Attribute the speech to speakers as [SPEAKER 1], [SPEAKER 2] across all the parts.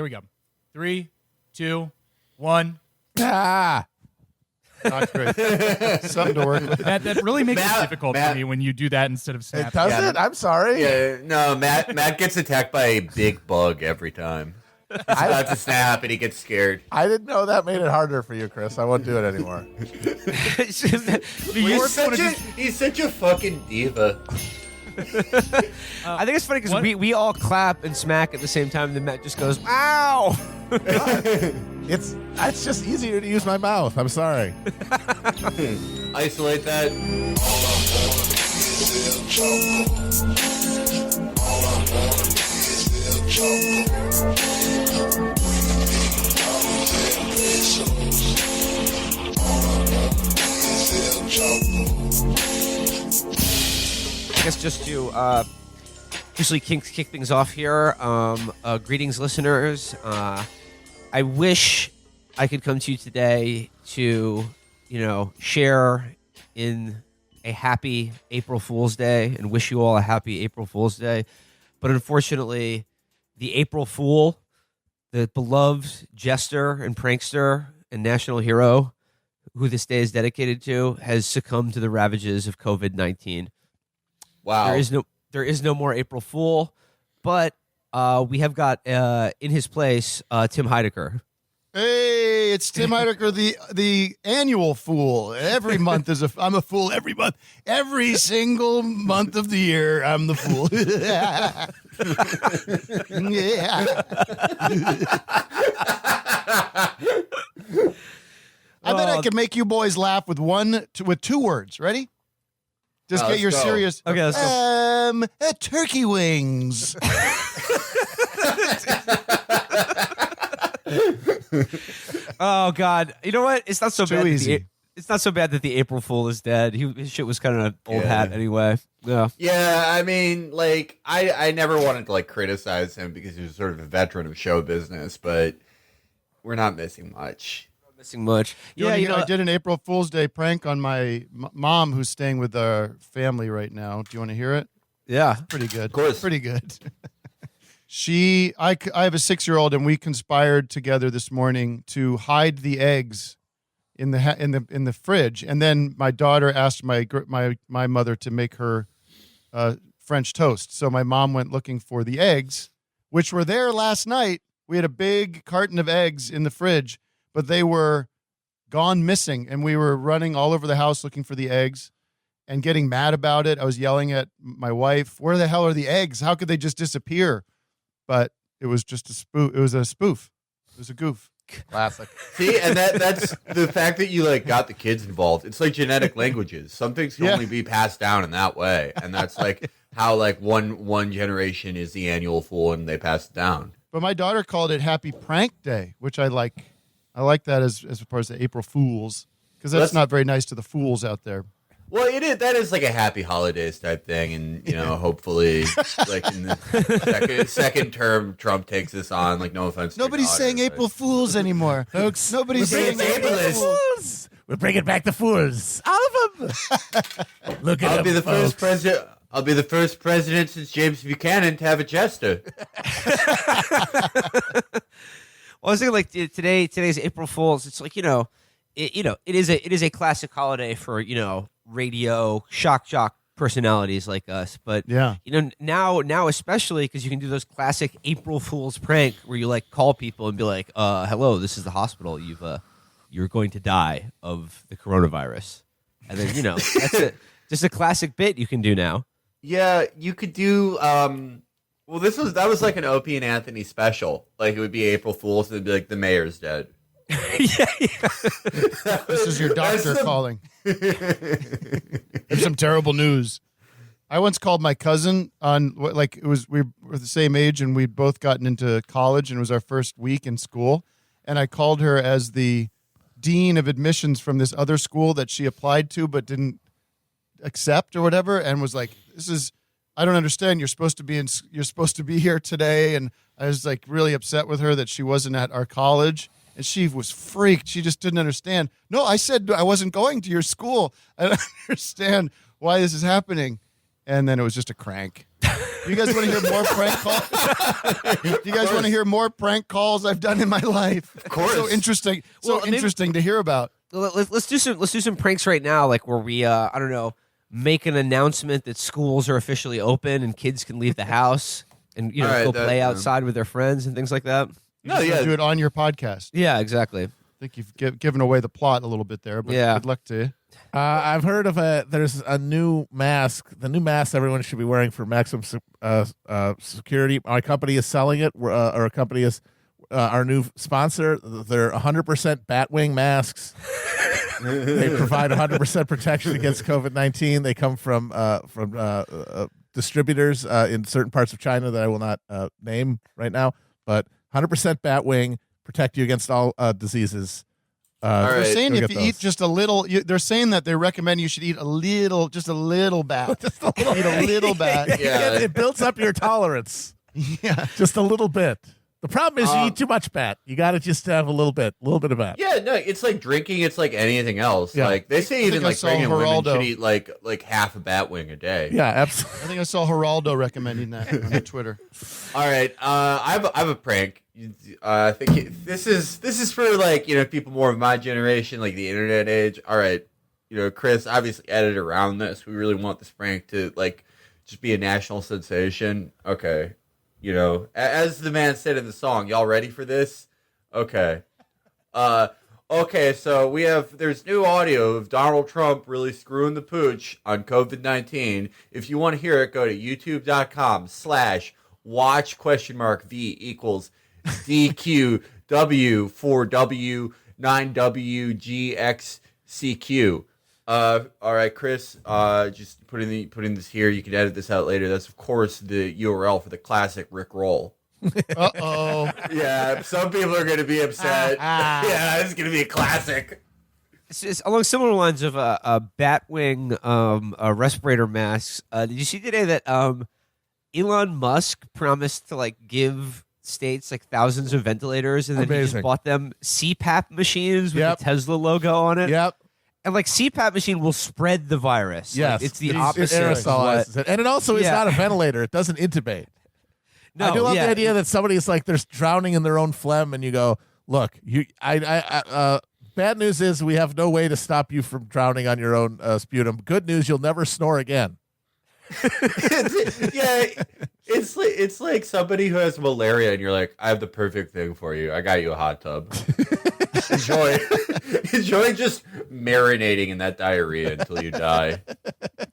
[SPEAKER 1] we go. 3, 2, 1.
[SPEAKER 2] Ah.
[SPEAKER 3] Not great. Something to work with.
[SPEAKER 1] That really makes it difficult for me when you do that instead of snapping.
[SPEAKER 2] It does it? I'm sorry.
[SPEAKER 4] Yeah, no, Matt gets attacked by a big bug every time. He's about to snap and he gets scared.
[SPEAKER 2] I didn't know that made it harder for you, Chris. I won't do it anymore.
[SPEAKER 4] He's such a fucking diva.
[SPEAKER 5] I think it's funny because we all clap and smack at the same time, and then Matt just goes, "Ow!"
[SPEAKER 2] It's just easier to use my mouth. I'm sorry.
[SPEAKER 4] Isolate that.
[SPEAKER 5] I guess just to usually kick things off here. Greetings, listeners. I wish I could come to you today to, share in a happy April Fool's Day and wish you all a happy April Fool's Day. But unfortunately, the April Fool, the beloved jester and prankster and national hero who this day is dedicated to, has succumbed to the ravages of COVID-19.
[SPEAKER 4] Wow.
[SPEAKER 5] There is no more April Fool, but we have got in his place Tim Heidecker.
[SPEAKER 3] Hey, it's Tim Heidecker, the annual fool. Every month I'm a fool every month. Every single month of the year, I'm the fool. Yeah. I bet I can make you boys laugh with two words. Ready? Just get your
[SPEAKER 4] go.
[SPEAKER 3] serious.
[SPEAKER 5] Okay, let's go.
[SPEAKER 3] Turkey wings.
[SPEAKER 5] Oh God! You know what? It's not so
[SPEAKER 3] Too
[SPEAKER 5] bad.
[SPEAKER 3] easy.
[SPEAKER 5] It's not so bad that the April Fool is dead. His shit was kind of an old hat anyway. Yeah.
[SPEAKER 4] Yeah, I mean, I never wanted to criticize him because he was sort of a veteran of show business, but we're not missing much.
[SPEAKER 5] Missing much.
[SPEAKER 3] I did an April Fool's Day prank on my mom who's staying with our family right now. Do you want to hear it?
[SPEAKER 5] Yeah.
[SPEAKER 3] Pretty good.
[SPEAKER 4] Of course.
[SPEAKER 3] Pretty good. I have a 6-year-old, and we conspired together this morning to hide the eggs in the fridge, and then my daughter asked my mother to make her French toast. So my mom went looking for the eggs, which were there last night. We had a big carton of eggs in the fridge, but they were gone missing, and we were running all over the house looking for the eggs and getting mad about it. I was yelling at my wife, "Where the hell are the eggs? How could they just disappear?" But it was just a spoof. It was a spoof. It was a goof.
[SPEAKER 2] Classic.
[SPEAKER 4] See, and that's the fact that you got the kids involved. It's like genetic languages. Some things can only be passed down in that way, and that's how one generation is the annual fool and they pass it down.
[SPEAKER 3] But my daughter called it Happy Prank Day, which I like. I like that as opposed to April Fools, because that's not very nice to the fools out there.
[SPEAKER 4] Well, that is like a happy holidays type thing, and hopefully, in the second term, Trump takes this on. No offense.
[SPEAKER 3] Nobody's saying April Fools anymore, folks. Nobody's saying April Fools.
[SPEAKER 2] We're bringing back the fools. All of them. Look at
[SPEAKER 4] I'll
[SPEAKER 2] them,
[SPEAKER 4] be the
[SPEAKER 2] folks.
[SPEAKER 4] first president. I'll be the first president since James Buchanan to have a jester.
[SPEAKER 5] Well, I was thinking today's April Fool's. It's it is a classic holiday for radio shock jock personalities like us. But
[SPEAKER 3] yeah,
[SPEAKER 5] now especially because you can do those classic April Fool's prank where you call people and be like, "Hello, this is the hospital. You're going to die of the coronavirus," and then that's just a classic bit you can do now.
[SPEAKER 4] Yeah, you could do. Well, that was like an Opie and Anthony special. It would be April Fool's, and it'd be like the mayor's dead.
[SPEAKER 5] yeah.
[SPEAKER 3] This is your doctor calling. There's some terrible news. I once called my cousin on we were the same age and we'd both gotten into college and it was our first week in school, and I called her as the dean of admissions from this other school that she applied to but didn't accept or whatever, and was like, I don't understand. You're supposed to be here today, and I was really upset with her that she wasn't at our college. And she was freaked. She just didn't understand. No, I said I wasn't going to your school. I don't understand why this is happening. And then it was just a crank. You guys want to hear more prank calls? Do you guys want to hear more prank calls I've done in my life? Of
[SPEAKER 4] course.
[SPEAKER 3] So interesting. Interesting to hear about.
[SPEAKER 5] Let's do some pranks right now, like where we I don't know, make an announcement that schools are officially open and kids can leave the house and
[SPEAKER 4] All right,
[SPEAKER 5] go play outside with their friends and things like that.
[SPEAKER 4] No, yeah.
[SPEAKER 3] Do it on your podcast.
[SPEAKER 5] Yeah, exactly.
[SPEAKER 3] I think you've given away the plot a little bit there, but
[SPEAKER 5] Yeah.
[SPEAKER 3] good luck to you.
[SPEAKER 2] I've heard of there's a new mask. The new mask everyone should be wearing for maximum security. My company is selling it. Our company is our new sponsor. They're 100% Batwing masks. They provide 100% protection against COVID-19. They come from distributors in certain parts of China that I will not name right now. But 100% Batwing, protect you against all diseases.
[SPEAKER 3] They're saying
[SPEAKER 2] go
[SPEAKER 3] if
[SPEAKER 2] get
[SPEAKER 3] you eat
[SPEAKER 2] those.
[SPEAKER 3] just a little, they're saying that they recommend you should eat just a little bat.
[SPEAKER 2] Just a little,
[SPEAKER 3] Eat a little bat.
[SPEAKER 4] Yeah.
[SPEAKER 2] it builds up your tolerance.
[SPEAKER 3] Yeah.
[SPEAKER 2] Just a little bit. The problem is you eat too much bat. You got to just have a little bit of bat.
[SPEAKER 4] Yeah, no, it's like drinking. It's like anything else.
[SPEAKER 2] Yeah.
[SPEAKER 4] Like they say, even
[SPEAKER 3] think I
[SPEAKER 4] like
[SPEAKER 3] saw
[SPEAKER 4] pregnant women
[SPEAKER 3] Geraldo.
[SPEAKER 4] should eat like half a bat wing a day.
[SPEAKER 2] Yeah, absolutely.
[SPEAKER 3] I think I saw Geraldo recommending that on Twitter.
[SPEAKER 4] All right, I have a prank. I think this is for like people more of my generation, like the internet age. All right, Chris obviously edited around this. We really want this prank to like just be a national sensation. Okay, as the man said in the song, y'all ready for this? Okay. Okay, so there's new audio of Donald Trump really screwing the pooch on COVID-19. If you want to hear it, go to youtube.com/watch?V=DQW4W9WGXCQ. All right, Chris, just putting this here. You can edit this out later. That's of course the URL for the classic Rick Roll.
[SPEAKER 3] Uh-oh.
[SPEAKER 4] Yeah, some people are going to be upset. Yeah, it's going to be a classic.
[SPEAKER 5] It's along similar lines of a Batwing respirator masks. Did you see today that Elon Musk promised to like give states like thousands of ventilators, and then he
[SPEAKER 2] Amazing.
[SPEAKER 5] just bought them CPAP machines with
[SPEAKER 2] Yep.
[SPEAKER 5] the Tesla logo on it?
[SPEAKER 2] Yep.
[SPEAKER 5] And like CPAP machine will spread the virus.
[SPEAKER 2] Yes.
[SPEAKER 5] Like, it's the
[SPEAKER 2] It
[SPEAKER 5] opposite. of
[SPEAKER 2] aerosolizes it. And it also is
[SPEAKER 5] Yeah.
[SPEAKER 2] not a ventilator. It doesn't intubate.
[SPEAKER 5] No,
[SPEAKER 2] I do love
[SPEAKER 5] yeah.
[SPEAKER 2] the idea that somebody's like they're drowning in their own phlegm, and you go, "Look, bad news is we have no way to stop you from drowning on your own sputum. Good news, you'll never snore again."
[SPEAKER 4] It's like somebody who has malaria, and you're like, I have the perfect thing for you. I got you a hot tub. Enjoy just marinating in that diarrhea until you die.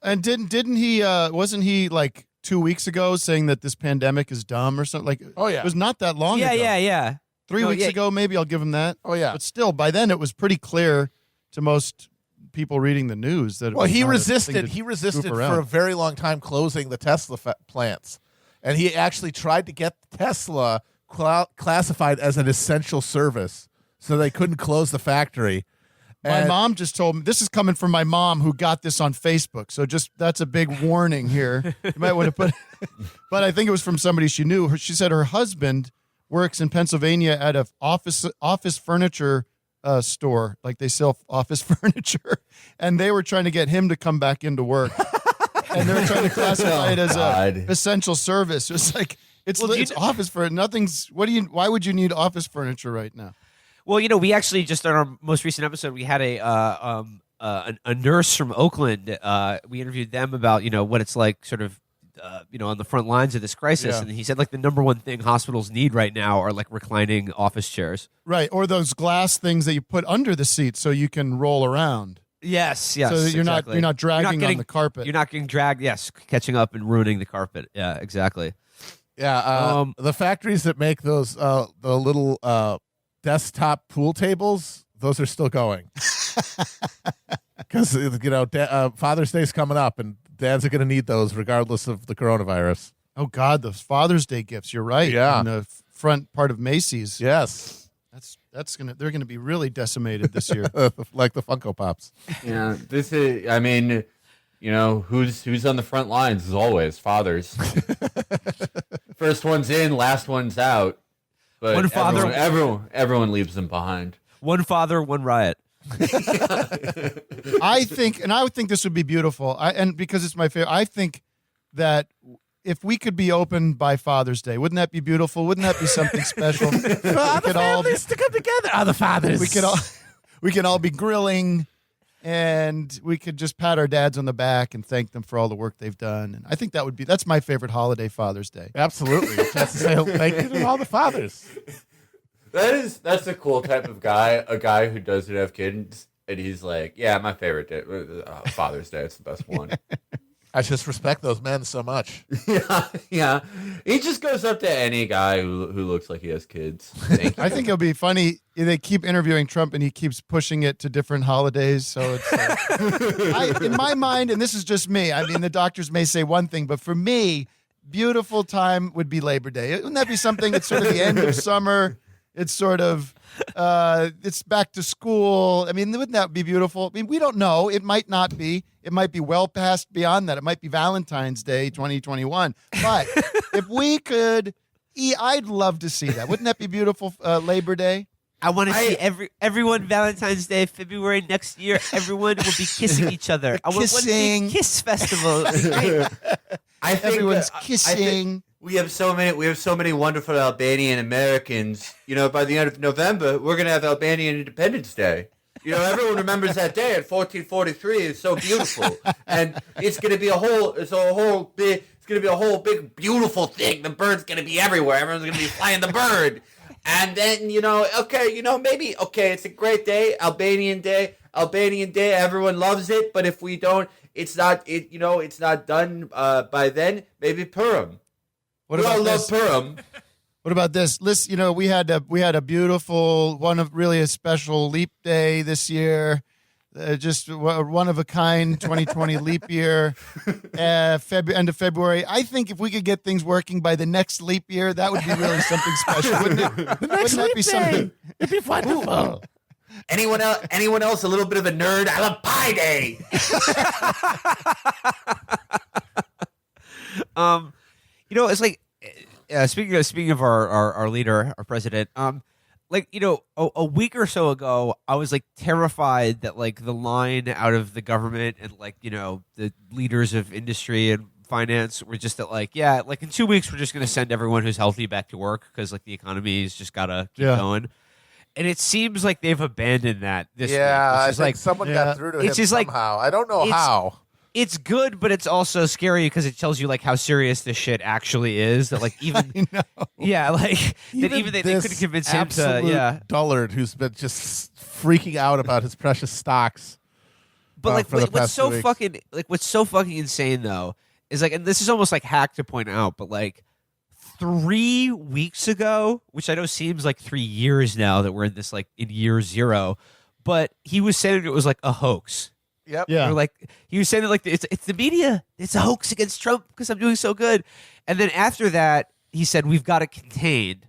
[SPEAKER 3] And didn't he wasn't he like 2 weeks ago saying that this pandemic is dumb or something? Like,
[SPEAKER 2] Oh, yeah.
[SPEAKER 3] it was not that long ago.
[SPEAKER 5] Yeah.
[SPEAKER 3] 3
[SPEAKER 5] No,
[SPEAKER 3] weeks
[SPEAKER 5] yeah.
[SPEAKER 3] ago, maybe I'll give him that.
[SPEAKER 2] Oh yeah.
[SPEAKER 3] But still, by then it was pretty clear to most people reading the news that it
[SPEAKER 2] Well,
[SPEAKER 3] was
[SPEAKER 2] he
[SPEAKER 3] not a
[SPEAKER 2] resisted.
[SPEAKER 3] thing to
[SPEAKER 2] He resisted
[SPEAKER 3] goof
[SPEAKER 2] for
[SPEAKER 3] around.
[SPEAKER 2] a very long time closing the Tesla plants, and he actually tried to get Tesla classified as an essential service, so they couldn't close the factory.
[SPEAKER 3] My
[SPEAKER 2] And-
[SPEAKER 3] mom just told me, this is coming from my mom who got this on Facebook. So that's a big warning here. You might want to put, but I think it was from somebody she knew. She said her husband works in Pennsylvania at a office furniture store. Like they sell office furniture, and they were trying to get him to come back into work. And they were trying to classify it as
[SPEAKER 4] God.
[SPEAKER 3] a essential service. It's like, it's office furniture. Why would you need office furniture right now?
[SPEAKER 5] Well, we actually just on our most recent episode, we had a nurse from Oakland. We interviewed them about what it's like, sort of, on the front lines of this crisis,
[SPEAKER 2] Yeah.
[SPEAKER 5] and he said like the number one thing hospitals need right now are like reclining office chairs.
[SPEAKER 3] Right, or those glass things that you put under the seat so you can roll around.
[SPEAKER 5] Yes,
[SPEAKER 3] So that you're
[SPEAKER 5] exactly.
[SPEAKER 3] not dragging on the carpet.
[SPEAKER 5] You're not getting dragged. Yes, catching up and ruining the carpet. Yeah, exactly.
[SPEAKER 2] Yeah, the factories that make those the little desktop pool tables, those are still going. Because Father's Day's coming up, and dads are going to need those regardless of the coronavirus.
[SPEAKER 3] Oh God, those Father's Day gifts. You're right.
[SPEAKER 2] Yeah.
[SPEAKER 3] In the front part of Macy's.
[SPEAKER 2] Yes,
[SPEAKER 3] They're gonna be really decimated this year.
[SPEAKER 2] like the Funko Pops.
[SPEAKER 4] Yeah, this is. I mean, who's on the front lines as always? Fathers. First one's in, last one's out. But
[SPEAKER 5] One father-
[SPEAKER 4] everyone leaves them behind.
[SPEAKER 5] One father, one riot.
[SPEAKER 3] I would think this would be beautiful. And because it's my favorite, I think that if we could be open by Father's Day, wouldn't that be beautiful? Wouldn't that be something special?
[SPEAKER 2] For all the families to come together. All the fathers.
[SPEAKER 3] We could all be grilling, and we could just pat our dads on the back and thank them for all the work they've done. And I think that's my favorite holiday, Father's Day.
[SPEAKER 2] Absolutely. That's to say thank you to all the fathers.
[SPEAKER 4] That's a cool type of guy, a guy who doesn't have kids, and he's like, yeah, my favorite day, Father's Day. It's the best one.
[SPEAKER 2] I just respect those men so much.
[SPEAKER 4] Yeah. He just goes up to any guy who looks like he has kids. Thank you.
[SPEAKER 3] I think it'll be funny. They keep interviewing Trump, and he keeps pushing it to different holidays. So it's in my mind, and this is just me. I mean, the doctors may say one thing, but for me, beautiful time would be Labor Day. Wouldn't that be something? It's sort of the end of summer. It's sort of, it's back to school. I mean, wouldn't that be beautiful? I mean, we don't know. It might not be. It might be well past beyond that. It might be Valentine's Day 2021. But if we could, I'd love to see that. Wouldn't that be beautiful, Labor Day?
[SPEAKER 5] I want to see everyone Valentine's Day, February next year. Everyone will be kissing each other. I want one big kiss festival.
[SPEAKER 4] I think
[SPEAKER 3] everyone's kissing.
[SPEAKER 4] We have so many wonderful Albanian Americans. You know, by the end of November, we're gonna have Albanian Independence Day. You know, everyone remembers that day at 1443. It's so beautiful, and it's gonna be a whole big beautiful thing. The bird's gonna be everywhere. Everyone's gonna be flying the bird, and then maybe it's a great day, Albanian Day. Everyone loves it, but if we don't, it's not done by then. Maybe Purim.
[SPEAKER 3] What about this?
[SPEAKER 4] Purim.
[SPEAKER 3] What about this? Listen, we had a beautiful really a special leap day this year, just one of a kind 2020 leap year, end of February. I think if we could get things working by the next leap year, that would be really something special, wouldn't it?
[SPEAKER 2] The next leap day. Something? It'd be wonderful.
[SPEAKER 4] Anyone else a little bit of a nerd? I love Pie Day.
[SPEAKER 5] It's like speaking of our leader, our president. A week or so ago, I was like terrified that like the line out of the government and the leaders of industry and finance were just that in 2 weeks we're just going to send everyone who's healthy back to work because like the economy's just gotta keep going. And it seems like they've abandoned that this week.
[SPEAKER 2] I think someone got through to him somehow. I don't know how.
[SPEAKER 5] It's good, but it's also scary because it tells you like how serious this shit actually is. That like even that even they couldn't convince him to
[SPEAKER 2] dullard who's been just freaking out about his precious stocks.
[SPEAKER 5] But what's so fucking insane though is like, and this is almost like hack to point out, but like 3 weeks ago, which I know seems like 3 years now that we're in this like in year zero, but he was saying it was like a hoax.
[SPEAKER 2] Yep.
[SPEAKER 3] Yeah.
[SPEAKER 5] Or like he was saying like it's the media. It's a hoax against Trump because I'm doing so good. And then after that, he said we've got it contained.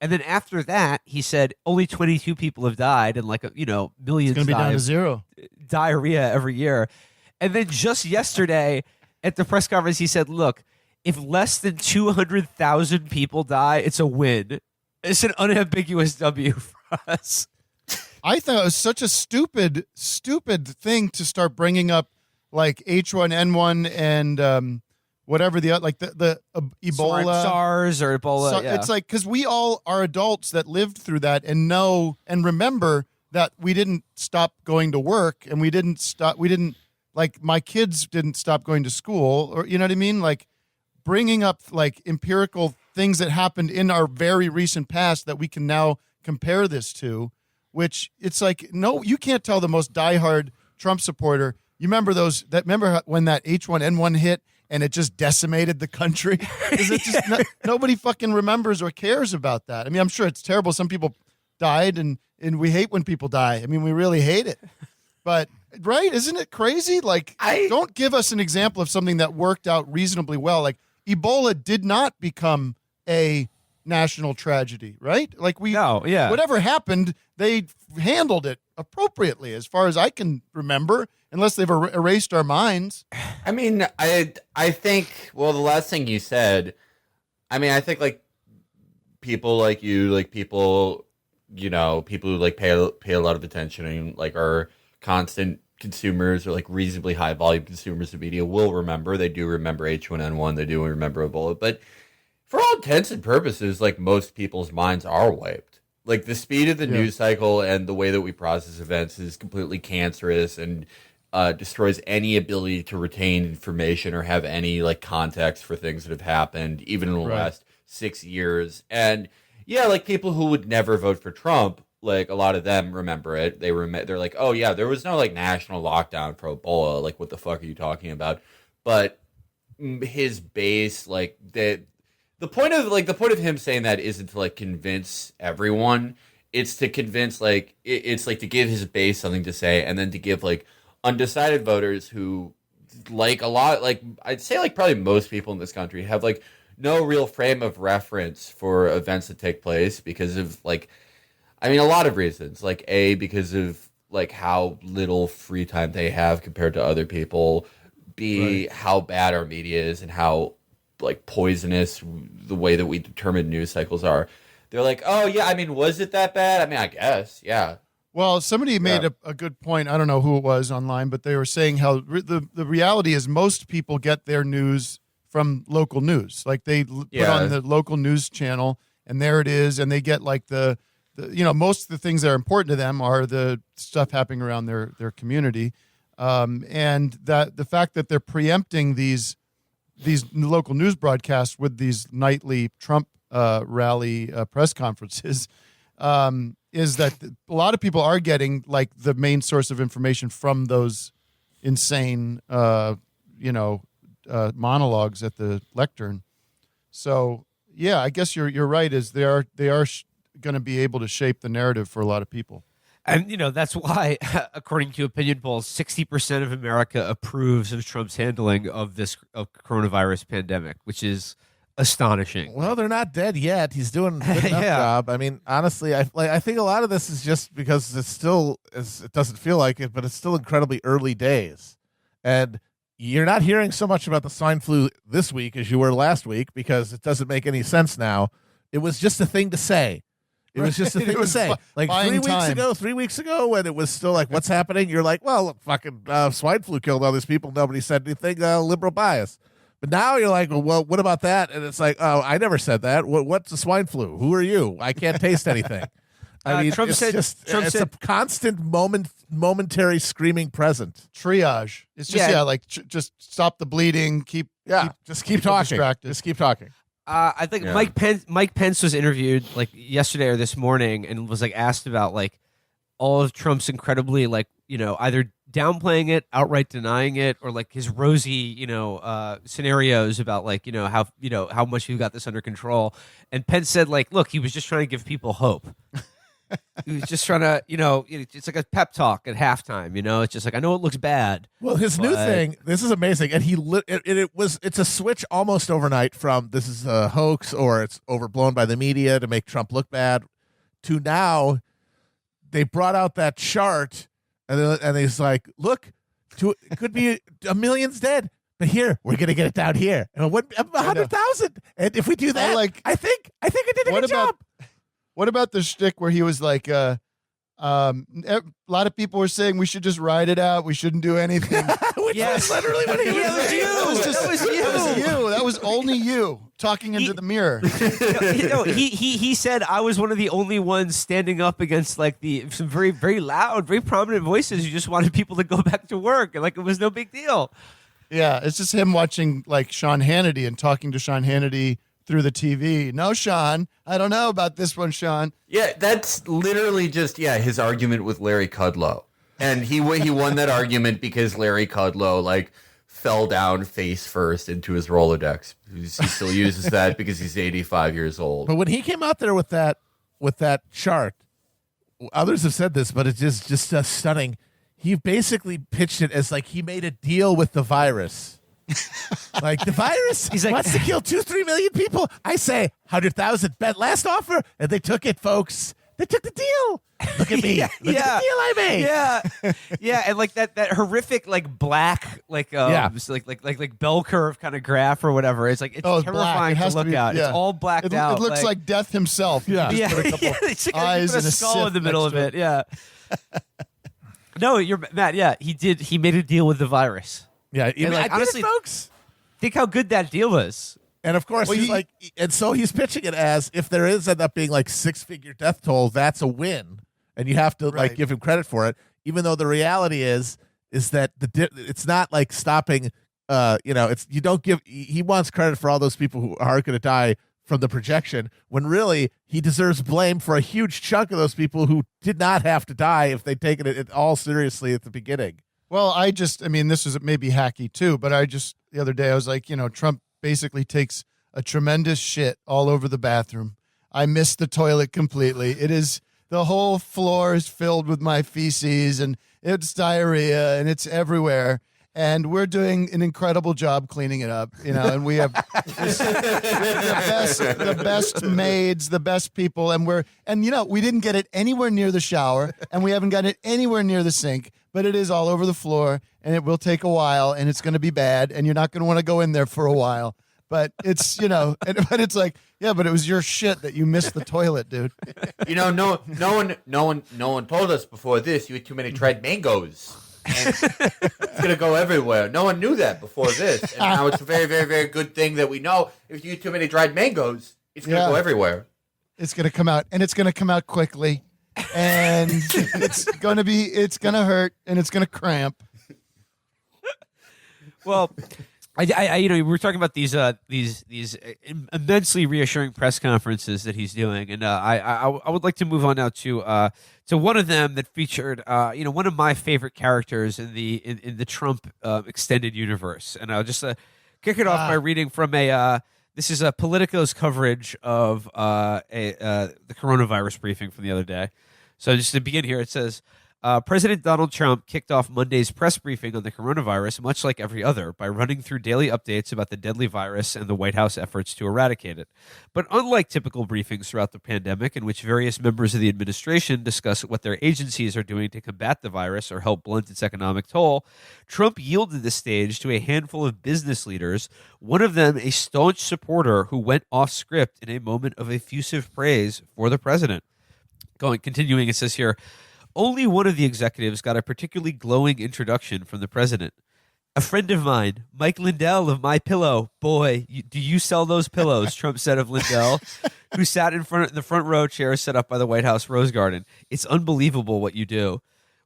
[SPEAKER 5] And then after that, he said only 22 people have died and like millions.
[SPEAKER 3] It's gonna be down to zero.
[SPEAKER 5] Diarrhea every year. And then just yesterday at the press conference, he said, "Look, if less than 200,000 people die, it's a win. It's an unambiguous W for us."
[SPEAKER 3] I thought it was such a stupid thing to start bringing up like H1N1 and whatever the Ebola,
[SPEAKER 5] SARS or Ebola.
[SPEAKER 3] It's like because we all are adults that lived through that and know and remember that we didn't stop going to work and we didn't like my kids didn't stop going to school, or you know what I mean? Like bringing up like empirical things that happened in our very recent past that we can now compare this to. Which it's like, no, you can't tell the most diehard Trump supporter. You remember remember when that H1N1 hit and it just decimated the country? Nobody fucking remembers or cares about that. I mean, I'm sure it's terrible. Some people died and we hate when people die. I mean, we really hate it. But, right? Isn't it crazy? Like, don't give us an example of something that worked out reasonably well. Like, Ebola did not become a national tragedy, right? Like whatever happened, they handled it appropriately as far as I can remember, unless they've erased our minds.
[SPEAKER 4] I mean, I think, well, the last thing you said, I mean, I think like people like you, like people who like pay a lot of attention and like are constant consumers or like reasonably high volume consumers of media will remember. They do remember H1N1. They do remember Ebola. But for all intents and purposes, like most people's minds are wiped. Like the speed of the news cycle and the way that we process events is completely cancerous and destroys any ability to retain information or have any like context for things that have happened, even in the last 6 years. And yeah, like people who would never vote for Trump, like a lot of them remember it. They're like, oh yeah, there was no like national lockdown for Ebola. Like, what the fuck are you talking about? But his base, like the point of him saying that isn't to like convince everyone. It's to convince like it's like to give his base something to say, and then to give like undecided voters who like a lot, like I'd say like probably most people in this country have like no real frame of reference for events that take place because of like, I mean, a lot of reasons. Like because of like how little free time they have compared to other people. B, how bad our media is and how like poisonous the way that we determine news cycles are. They're like, oh yeah, I mean, was it that bad? I mean, I guess, yeah.
[SPEAKER 3] Well, somebody made a good point. I don't know who it was online, but they were saying how the reality is most people get their news from local news. Like they put on the local news channel, and there it is, and they get like the most of the things that are important to them are the stuff happening around their community, and that the fact that they're preempting these local news broadcasts with these nightly Trump rally press conferences is that a lot of people are getting like the main source of information from those insane, monologues at the lectern. So yeah, I guess you're right. Is they are going to be able to shape the narrative for a lot of people.
[SPEAKER 5] And, that's why, according to opinion polls, 60% of America approves of Trump's handling of this coronavirus pandemic, which is astonishing.
[SPEAKER 2] Well, they're not dead yet. He's doing a good enough job. I mean, honestly, I think a lot of this is just because it doesn't feel like it, but it's still incredibly early days. And you're not hearing so much about the swine flu this week as you were last week because it doesn't make any sense now. It was just a thing to say. It was just a thing to say. Like 3 weeks ago, when it was still like, what's happening? You're like, well, look, fucking swine flu killed all these people. Nobody said anything. Liberal bias. But now you're like, well, what about that? And it's like, oh, I never said that. What's the swine flu? Who are you? I can't taste anything. I mean,
[SPEAKER 5] Trump said
[SPEAKER 2] it's a constant momentary screaming present.
[SPEAKER 3] Triage. It's just just stop the bleeding. Keep
[SPEAKER 2] talking.
[SPEAKER 3] Distracted.
[SPEAKER 2] Just keep talking.
[SPEAKER 5] I think Mike Pence was interviewed like yesterday or this morning and was like asked about like all of Trump's incredibly like either downplaying it, outright denying it, or like his rosy scenarios about like how much he got this under control. And Pence said like, look, he was just trying to give people hope. He was just trying to, it's like a pep talk at halftime. It's just like, I know it looks bad.
[SPEAKER 2] Well, his new thing, this is amazing, and it's a switch almost overnight from this is a hoax or it's overblown by the media to make Trump look bad to now they brought out that chart and he's like, look, it could be a million's dead. But here, we're gonna get it down here. And 100,000. And if we do that, I think I did a good job.
[SPEAKER 3] What about the shtick where he was like, a lot of people were saying we should just ride it out. We shouldn't do anything.
[SPEAKER 2] Yes, literally what he was saying.
[SPEAKER 3] That was you. That was only you talking into the mirror.
[SPEAKER 5] He said I was one of the only ones standing up against like some very, very loud, very prominent voices who just wanted people to go back to work. And like it was no big deal.
[SPEAKER 3] Yeah, it's just him watching like Sean Hannity and talking to Sean Hannity through the TV. No, Sean, I don't know about this one, Sean.
[SPEAKER 4] Yeah, that's literally just his argument with Larry Kudlow, and he won that argument because Larry Kudlow like fell down face first into his Rolodex. He still uses that because he's 85 years old.
[SPEAKER 2] But when he came out there with that chart, others have said this, but it's just stunning. He basically pitched it as like he made a deal with the virus. Like the virus wants to kill 2-3 million people. I say 100,000. Bet last offer, and they took it, folks. They took the deal. Look at me. Look at the deal I made.
[SPEAKER 5] Yeah, and like that horrific like black like bell curve kind of graph or whatever. It's like it's terrifying to look at. It's all blacked out.
[SPEAKER 3] It looks like death himself.
[SPEAKER 2] Yeah.
[SPEAKER 5] It's like
[SPEAKER 3] eyes
[SPEAKER 5] put
[SPEAKER 3] and
[SPEAKER 5] a skull in the middle of it. Yeah. No, you're Matt. Yeah, he did. He made a deal with the virus.
[SPEAKER 2] Yeah,
[SPEAKER 5] And, like, honestly,
[SPEAKER 2] folks.
[SPEAKER 5] Think how good that deal was.
[SPEAKER 2] And of course, so he's pitching it as if there is end up being like 6-figure death toll, that's a win, and you have to like give him credit for it. Even though the reality is that it's not like stopping. It's you don't give. He wants credit for all those people who aren't going to die from the projection, when really he deserves blame for a huge chunk of those people who did not have to die if they'd taken it all seriously at the beginning.
[SPEAKER 3] Well, this is maybe hacky too, but the other day I was like, Trump basically takes a tremendous shit all over the bathroom. I missed the toilet completely. The whole floor is filled with my feces and it's diarrhea and it's everywhere. And we're doing an incredible job cleaning it up, and we have the best maids, the best people, and we didn't get it anywhere near the shower, and we haven't gotten it anywhere near the sink, but it is all over the floor, and it will take a while, and it's going to be bad, and you're not going to want to go in there for a while. But it's, but it's like, yeah, but it was your shit that you missed the toilet, dude.
[SPEAKER 4] No one told us before this you had too many dried mangoes. And it's gonna go everywhere. No one knew that before this, and now it's a very, very, very good thing that we know. If you eat too many dried mangoes, it's gonna go everywhere.
[SPEAKER 3] It's gonna come out, and it's gonna come out quickly, and it's gonna hurt, and it's gonna cramp.
[SPEAKER 5] Well, we were talking about these immensely reassuring press conferences that he's doing, and I would like to move on now to one of them that featured one of my favorite characters in the Trump extended universe, and I'll just kick it off by reading from this is Politico's coverage of the coronavirus briefing from the other day. So just to begin here, it says. President Donald Trump kicked off Monday's press briefing on the coronavirus, much like every other, by running through daily updates about the deadly virus and the White House efforts to eradicate it. But unlike typical briefings throughout the pandemic, in which various members of the administration discuss what their agencies are doing to combat the virus or help blunt its economic toll, Trump yielded the stage to a handful of business leaders, one of them a staunch supporter who went off script in a moment of effusive praise for the president. Continuing, it says here, only one of the executives got a particularly glowing introduction from the president. A friend of mine, Mike Lindell of MyPillow. Boy, do you sell those pillows, Trump said of Lindell, who sat in the front row chair set up by the White House Rose Garden. It's unbelievable what you do.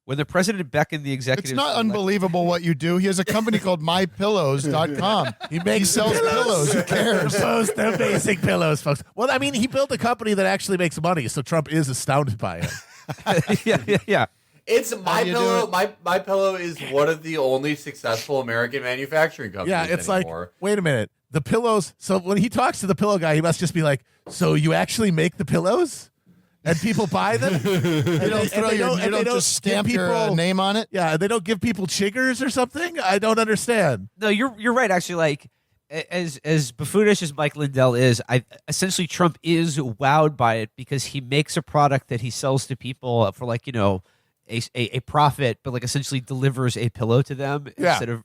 [SPEAKER 5] When the president beckoned the executives...
[SPEAKER 3] It's not unbelievable what you do. He has a company called MyPillows.com. He sells pillows. Who cares?
[SPEAKER 2] They're basic pillows, folks. Well, I mean, he built a company that actually makes money, so Trump is astounded by it.
[SPEAKER 5] Yeah.
[SPEAKER 4] It's MyPillow. MyPillow is one of the only successful American manufacturing companies.
[SPEAKER 2] Yeah, it's
[SPEAKER 4] anymore.
[SPEAKER 2] like, wait a minute, the pillows. So when he talks to the pillow guy, he must just be like, "So you actually make the pillows, and people buy them?
[SPEAKER 3] You don't just stamp your name on it.
[SPEAKER 2] Yeah, they don't give people chiggers or something. I don't understand.
[SPEAKER 5] No, you're right. Actually, like as buffoonish as Mike Lindell is, essentially Trump is wowed by it because he makes a product that he sells to people for a profit, but like essentially delivers a pillow to them instead of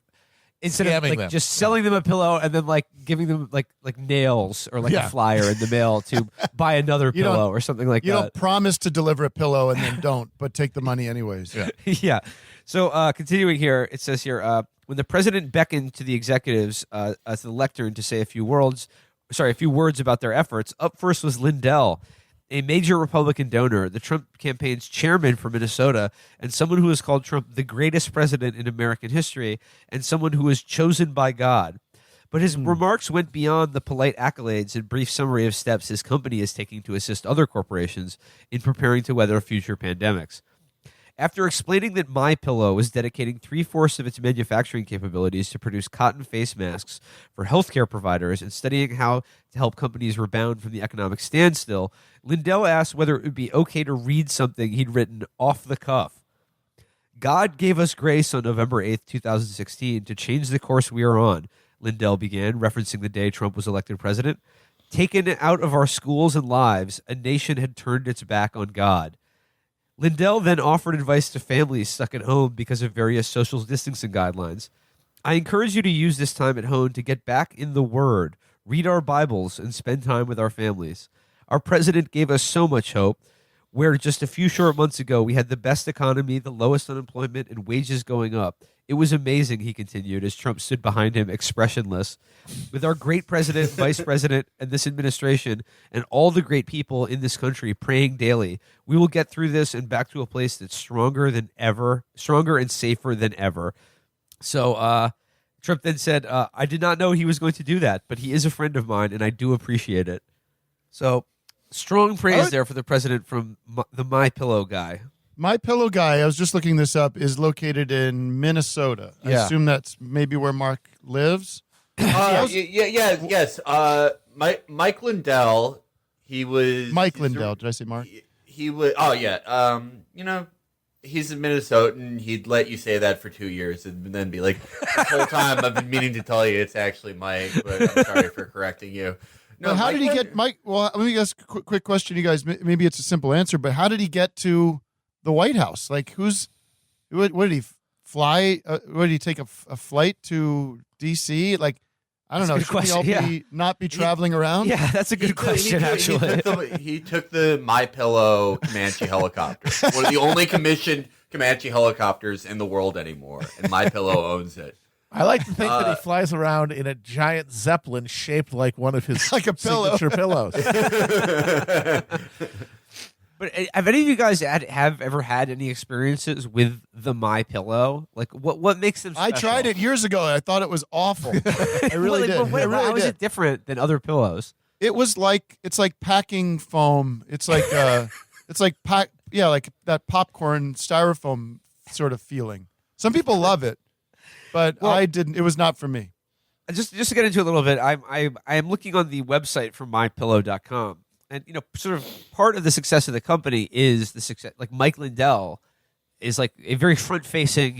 [SPEAKER 5] like
[SPEAKER 2] them.
[SPEAKER 5] Just selling them a pillow and then like giving them like nails or like a flyer in the mail to buy another pillow or something like that.
[SPEAKER 3] You don't promise to deliver a pillow and then don't, but take the money anyways.
[SPEAKER 2] Yeah.
[SPEAKER 5] Yeah. So continuing here, it says here, when the president beckoned to the executives to the lectern to say a few words about their efforts, up first was Lindell, a major Republican donor, the Trump campaign's chairman for Minnesota, and someone who has called Trump the greatest president in American history, and someone who was chosen by God. But his remarks went beyond the polite accolades and brief summary of steps his company is taking to assist other corporations in preparing to weather future pandemics. After explaining that MyPillow is dedicating 3/4 of its manufacturing capabilities to produce cotton face masks for healthcare providers and studying how to help companies rebound from the economic standstill, Lindell asked whether it would be okay to read something he'd written off the cuff. God gave us grace on November 8th, 2016 to change the course we are on, Lindell began, referencing the day Trump was elected president. Taken out of our schools and lives, a nation had turned its back on God. Lindell then offered advice to families stuck at home because of various social distancing guidelines. I encourage you to use this time at home to get back in the Word, read our Bibles, and spend time with our families. Our president gave us so much hope. where just a few short months ago we had the best economy, the lowest unemployment, and wages going up. It was amazing, he continued, as Trump stood behind him, expressionless. With our great president, vice president, and this administration, and all the great people in this country praying daily, we will get through this and back to a place that's stronger than ever, stronger and safer than ever. So Trump then said, I did not know he was going to do that, but he is a friend of mine, and I do appreciate it. So strong praise there for the president from the MyPillow Guy.
[SPEAKER 3] MyPillow Guy, I was just looking this up, is located in Minnesota. I
[SPEAKER 2] Yeah.
[SPEAKER 3] assume that's maybe where Mark lives.
[SPEAKER 4] Yes. Mike Lindell. He was
[SPEAKER 3] Mike Lindell. Did I say Mark?
[SPEAKER 4] He was. Oh yeah. He's a Minnesotan. He'd let you say that for 2 years and then be like, "This whole time I've been meaning to tell you it's actually Mike, but I'm sorry for correcting you." No,
[SPEAKER 3] Well, how did he get Mike? Well, let me ask a quick question, you guys. Maybe it's a simple answer, but how did he get to the White House? Like, what did he fly? What did he take a flight to D.C.? Like, I don't know.
[SPEAKER 5] That's a good
[SPEAKER 3] Should we all
[SPEAKER 5] question,
[SPEAKER 3] not be traveling around?
[SPEAKER 5] Yeah, that's a good question, actually.
[SPEAKER 4] He took the MyPillow Comanche helicopter. One of the only commissioned Comanche helicopters in the world anymore, and MyPillow owns it.
[SPEAKER 2] I like to think that he flies around in a giant Zeppelin shaped like one of his
[SPEAKER 3] Like a pillow.
[SPEAKER 2] signature pillows.
[SPEAKER 5] But have any of you guys have ever had any experiences with the MyPillow? Like, what makes them special?
[SPEAKER 3] I tried it years ago. And I thought it was awful. I really did. I really
[SPEAKER 5] How is
[SPEAKER 3] did.
[SPEAKER 5] it different than other pillows?
[SPEAKER 3] It was like it's like packing foam. It's like like that popcorn styrofoam sort of feeling. Some people love it, but I didn't. It was not for me.
[SPEAKER 5] Just to get into a little bit, I am looking on the website for MyPillow.com, and sort of part of the success of the company is the success. Like Mike Lindell is like a very front facing,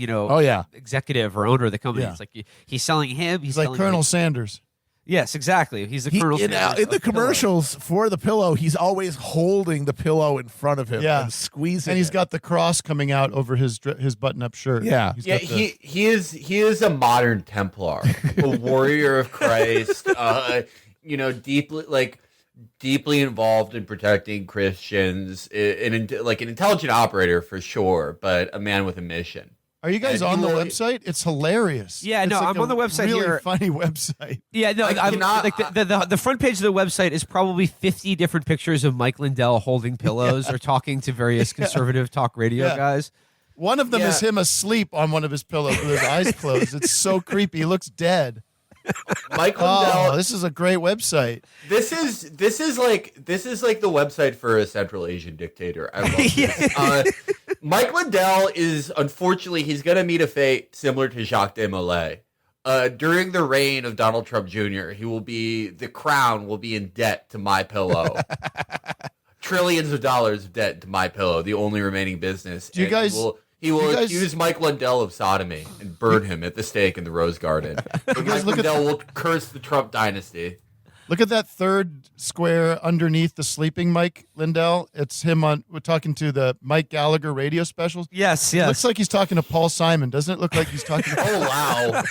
[SPEAKER 5] executive or owner of the company.
[SPEAKER 3] Yeah.
[SPEAKER 5] It's like he's selling him. He's
[SPEAKER 3] Like
[SPEAKER 5] selling
[SPEAKER 3] Colonel Sanders.
[SPEAKER 5] Yes, exactly. He's the
[SPEAKER 2] He-
[SPEAKER 5] Colonel
[SPEAKER 2] in
[SPEAKER 5] Sanders
[SPEAKER 2] the
[SPEAKER 5] of pillows.
[SPEAKER 2] commercials for the pillow, he's always holding the pillow in front of him
[SPEAKER 3] Yeah.
[SPEAKER 2] and squeezing
[SPEAKER 3] And he's
[SPEAKER 2] it.
[SPEAKER 3] got the cross coming out over his button-up shirt.
[SPEAKER 2] Yeah.
[SPEAKER 3] He's
[SPEAKER 4] Yeah,
[SPEAKER 3] got the-
[SPEAKER 4] he is a modern Templar, a warrior of Christ. Deeply involved in protecting Christians, an intelligent operator for sure, but a man with a mission.
[SPEAKER 3] Are you guys
[SPEAKER 4] And
[SPEAKER 3] on the
[SPEAKER 4] you-
[SPEAKER 3] website? It's hilarious.
[SPEAKER 5] Yeah,
[SPEAKER 3] It's
[SPEAKER 5] no,
[SPEAKER 3] like
[SPEAKER 5] I'm on the website
[SPEAKER 3] really
[SPEAKER 5] here.
[SPEAKER 3] Funny website.
[SPEAKER 5] Yeah, no,
[SPEAKER 4] I
[SPEAKER 5] I'm,
[SPEAKER 4] cannot-
[SPEAKER 5] like the front page of the website is probably 50 different pictures of Mike Lindell holding pillows or talking to various conservative talk radio
[SPEAKER 3] Yeah.
[SPEAKER 5] guys.
[SPEAKER 3] One of them
[SPEAKER 4] Yeah.
[SPEAKER 3] is him asleep on one of his pillows with his eyes closed. It's so creepy. He looks dead.
[SPEAKER 4] Mike
[SPEAKER 3] Oh,
[SPEAKER 4] Lindell.
[SPEAKER 3] this is a great website.
[SPEAKER 4] This is like the website for a Central Asian dictator. I love this. Mike Lindell is unfortunately he's gonna meet a fate similar to Jacques Desmoulins. During the reign of Donald Trump Jr., the crown will be in debt to MyPillow. Trillions of dollars of debt to MyPillow, the only remaining business.
[SPEAKER 3] Do you
[SPEAKER 4] And
[SPEAKER 3] guys-
[SPEAKER 4] He will
[SPEAKER 3] you guys-
[SPEAKER 4] accuse Mike Lindell of sodomy and burn him at the stake in the Rose Garden. But Mike
[SPEAKER 3] look at
[SPEAKER 4] Lindell will curse the Trump dynasty.
[SPEAKER 3] Look at that third square underneath the sleeping Mike Lindell. It's him we're talking to the Mike Gallagher radio specials.
[SPEAKER 5] Yes,
[SPEAKER 3] It looks like he's talking to Paul Simon. Doesn't it look like he's talking to
[SPEAKER 4] Oh wow!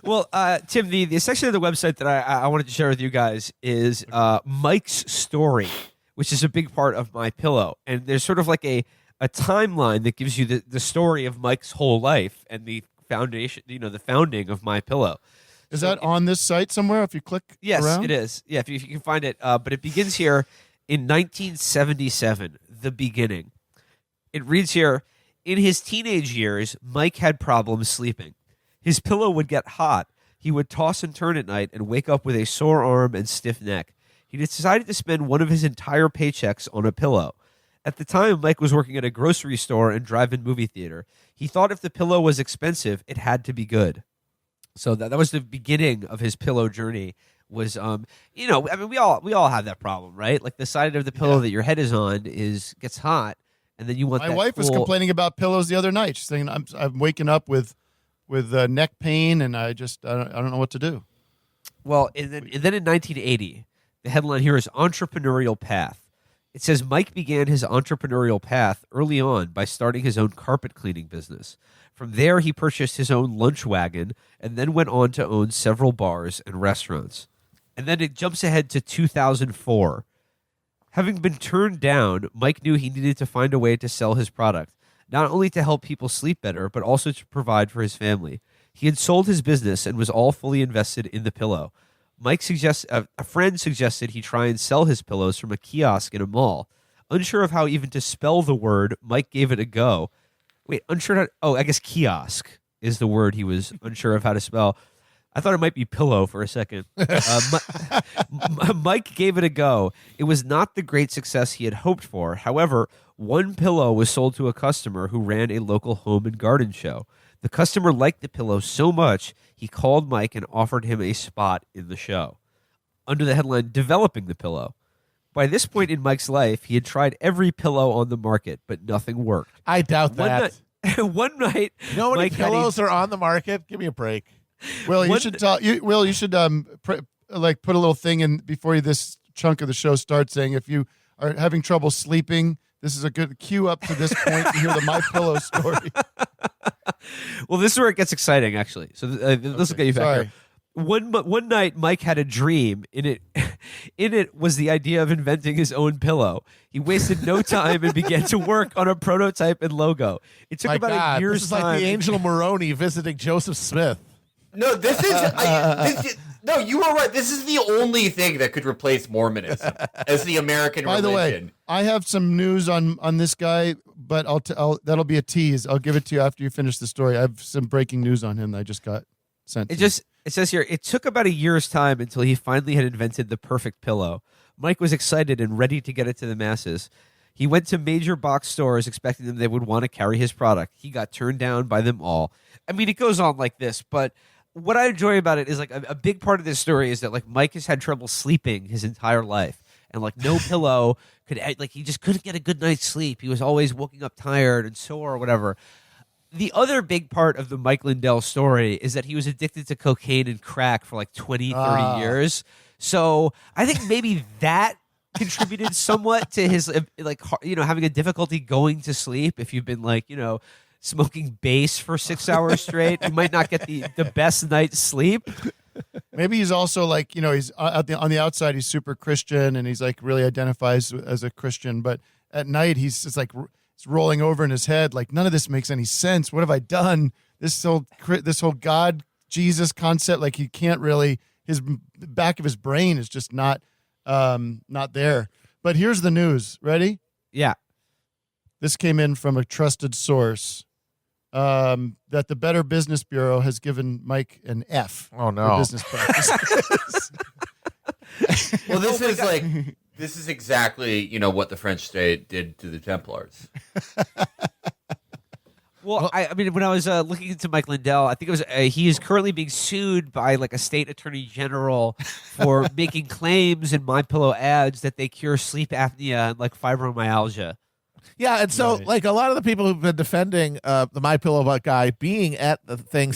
[SPEAKER 5] Well, Tim, the section of the website that I wanted to share with you guys is Mike's story, which is a big part of MyPillow. And there's sort of like a timeline that gives you the story of Mike's whole life and the foundation, the founding of MyPillow.
[SPEAKER 3] Is that on this site somewhere if you click
[SPEAKER 5] Yes,
[SPEAKER 3] around?
[SPEAKER 5] it is. Yeah, if you can find it. But it begins here in 1977, the beginning. It reads here, in his teenage years, Mike had problems sleeping. His pillow would get hot. He would toss and turn at night and wake up with a sore arm and stiff neck. He decided to spend one of his entire paychecks on a pillow. At the time, Mike was working at a grocery store and drive-in movie theater. He thought if the pillow was expensive, it had to be good. So that was the beginning of his pillow journey. Was we all have that problem, right? Like the side of the pillow that your head is on gets hot, and then you want.
[SPEAKER 3] My
[SPEAKER 5] that
[SPEAKER 3] wife was
[SPEAKER 5] cool-
[SPEAKER 3] complaining about pillows the other night. She's saying I'm waking up with neck pain, and I don't know what to do.
[SPEAKER 5] Well, and then in 1980, the headline here is Entrepreneurial Path. It says Mike began his entrepreneurial path early on by starting his own carpet cleaning business. From there, he purchased his own lunch wagon and then went on to own several bars and restaurants. And then it jumps ahead to 2004. Having been turned down, Mike knew he needed to find a way to sell his product, not only to help people sleep better, but also to provide for his family. He had sold his business and was all fully invested in the pillow. A friend suggested he try and sell his pillows from a kiosk in a mall. Unsure of how even to spell the word, Mike gave it a go. Wait, I guess kiosk is the word he was unsure of how to spell. I thought it might be pillow for a second. Mike gave it a go. It was not the great success he had hoped for. However, one pillow was sold to a customer who ran a local home and garden show. The customer liked the pillow so much, he called Mike and offered him a spot in the show. Under the headline, Developing the Pillow. By this point in Mike's life, he had tried every pillow on the market, but nothing worked.
[SPEAKER 2] I doubt that.
[SPEAKER 5] One night,
[SPEAKER 2] You know how many
[SPEAKER 5] Mike had
[SPEAKER 2] pillows are on the market? Give me a break.
[SPEAKER 3] Will, you should talk. Will, you should put a little thing in before this chunk of the show starts, saying if you are having trouble sleeping, this is a good cue up to this point to hear the MyPillow story.
[SPEAKER 5] Well, this is where it gets exciting, actually. So this will get you back
[SPEAKER 3] Sorry.
[SPEAKER 5] here. One night, Mike had a dream. In it was the idea of inventing his own pillow. He wasted no time and began to work on a prototype and logo. It took
[SPEAKER 2] My
[SPEAKER 5] about
[SPEAKER 2] God,
[SPEAKER 5] a year's
[SPEAKER 2] this is
[SPEAKER 5] time.
[SPEAKER 2] like the Angel Moroni visiting Joseph Smith.
[SPEAKER 4] No, no, you were right. This is the only thing that could replace Mormonism as the American
[SPEAKER 3] By
[SPEAKER 4] religion.
[SPEAKER 3] the way, I have some news on this guy, but that'll be a tease. I'll give it to you after you finish the story. I have some breaking news on him that I just got sent.
[SPEAKER 5] It says here, it took about a year's time until he finally had invented the perfect pillow. Mike was excited and ready to get it to the masses. He went to major box stores expecting them they would want to carry his product. He got turned down by them all. I mean, it goes on like this, but what I enjoy about it is like a big part of this story is that like Mike has had trouble sleeping his entire life. And like no pillow he just couldn't get a good night's sleep. He was always waking up tired and sore or whatever. The other big part of the Mike Lindell story is that he was addicted to cocaine and crack for like 20, 30 years. So I think maybe that contributed somewhat to his having a difficulty going to sleep. If you've been smoking bass for 6 hours straight, you might not get the best night's sleep.
[SPEAKER 3] Maybe he's also he's on the outside he's super Christian and he's like really identifies as a Christian, but at night he's just like it's rolling over in his head like none of this makes any sense. What have I done? This whole God Jesus concept, like he can't really, his back of his brain is just not there. But here's the news. Ready?
[SPEAKER 5] Yeah.
[SPEAKER 3] This came in from a trusted source. That the Better Business Bureau has given Mike an F.
[SPEAKER 2] Oh, no.
[SPEAKER 3] For business practices.
[SPEAKER 4] Well, this is exactly what the French state did to the Templars.
[SPEAKER 5] Well, I mean, when I was looking into Mike Lindell, I think it was he is currently being sued by like a state attorney general for making claims in MyPillow ads that they cure sleep apnea and like fibromyalgia.
[SPEAKER 2] Yeah, and so
[SPEAKER 3] Right.
[SPEAKER 2] like a lot of the people who've been defending the MyPillow Guy being at the thing,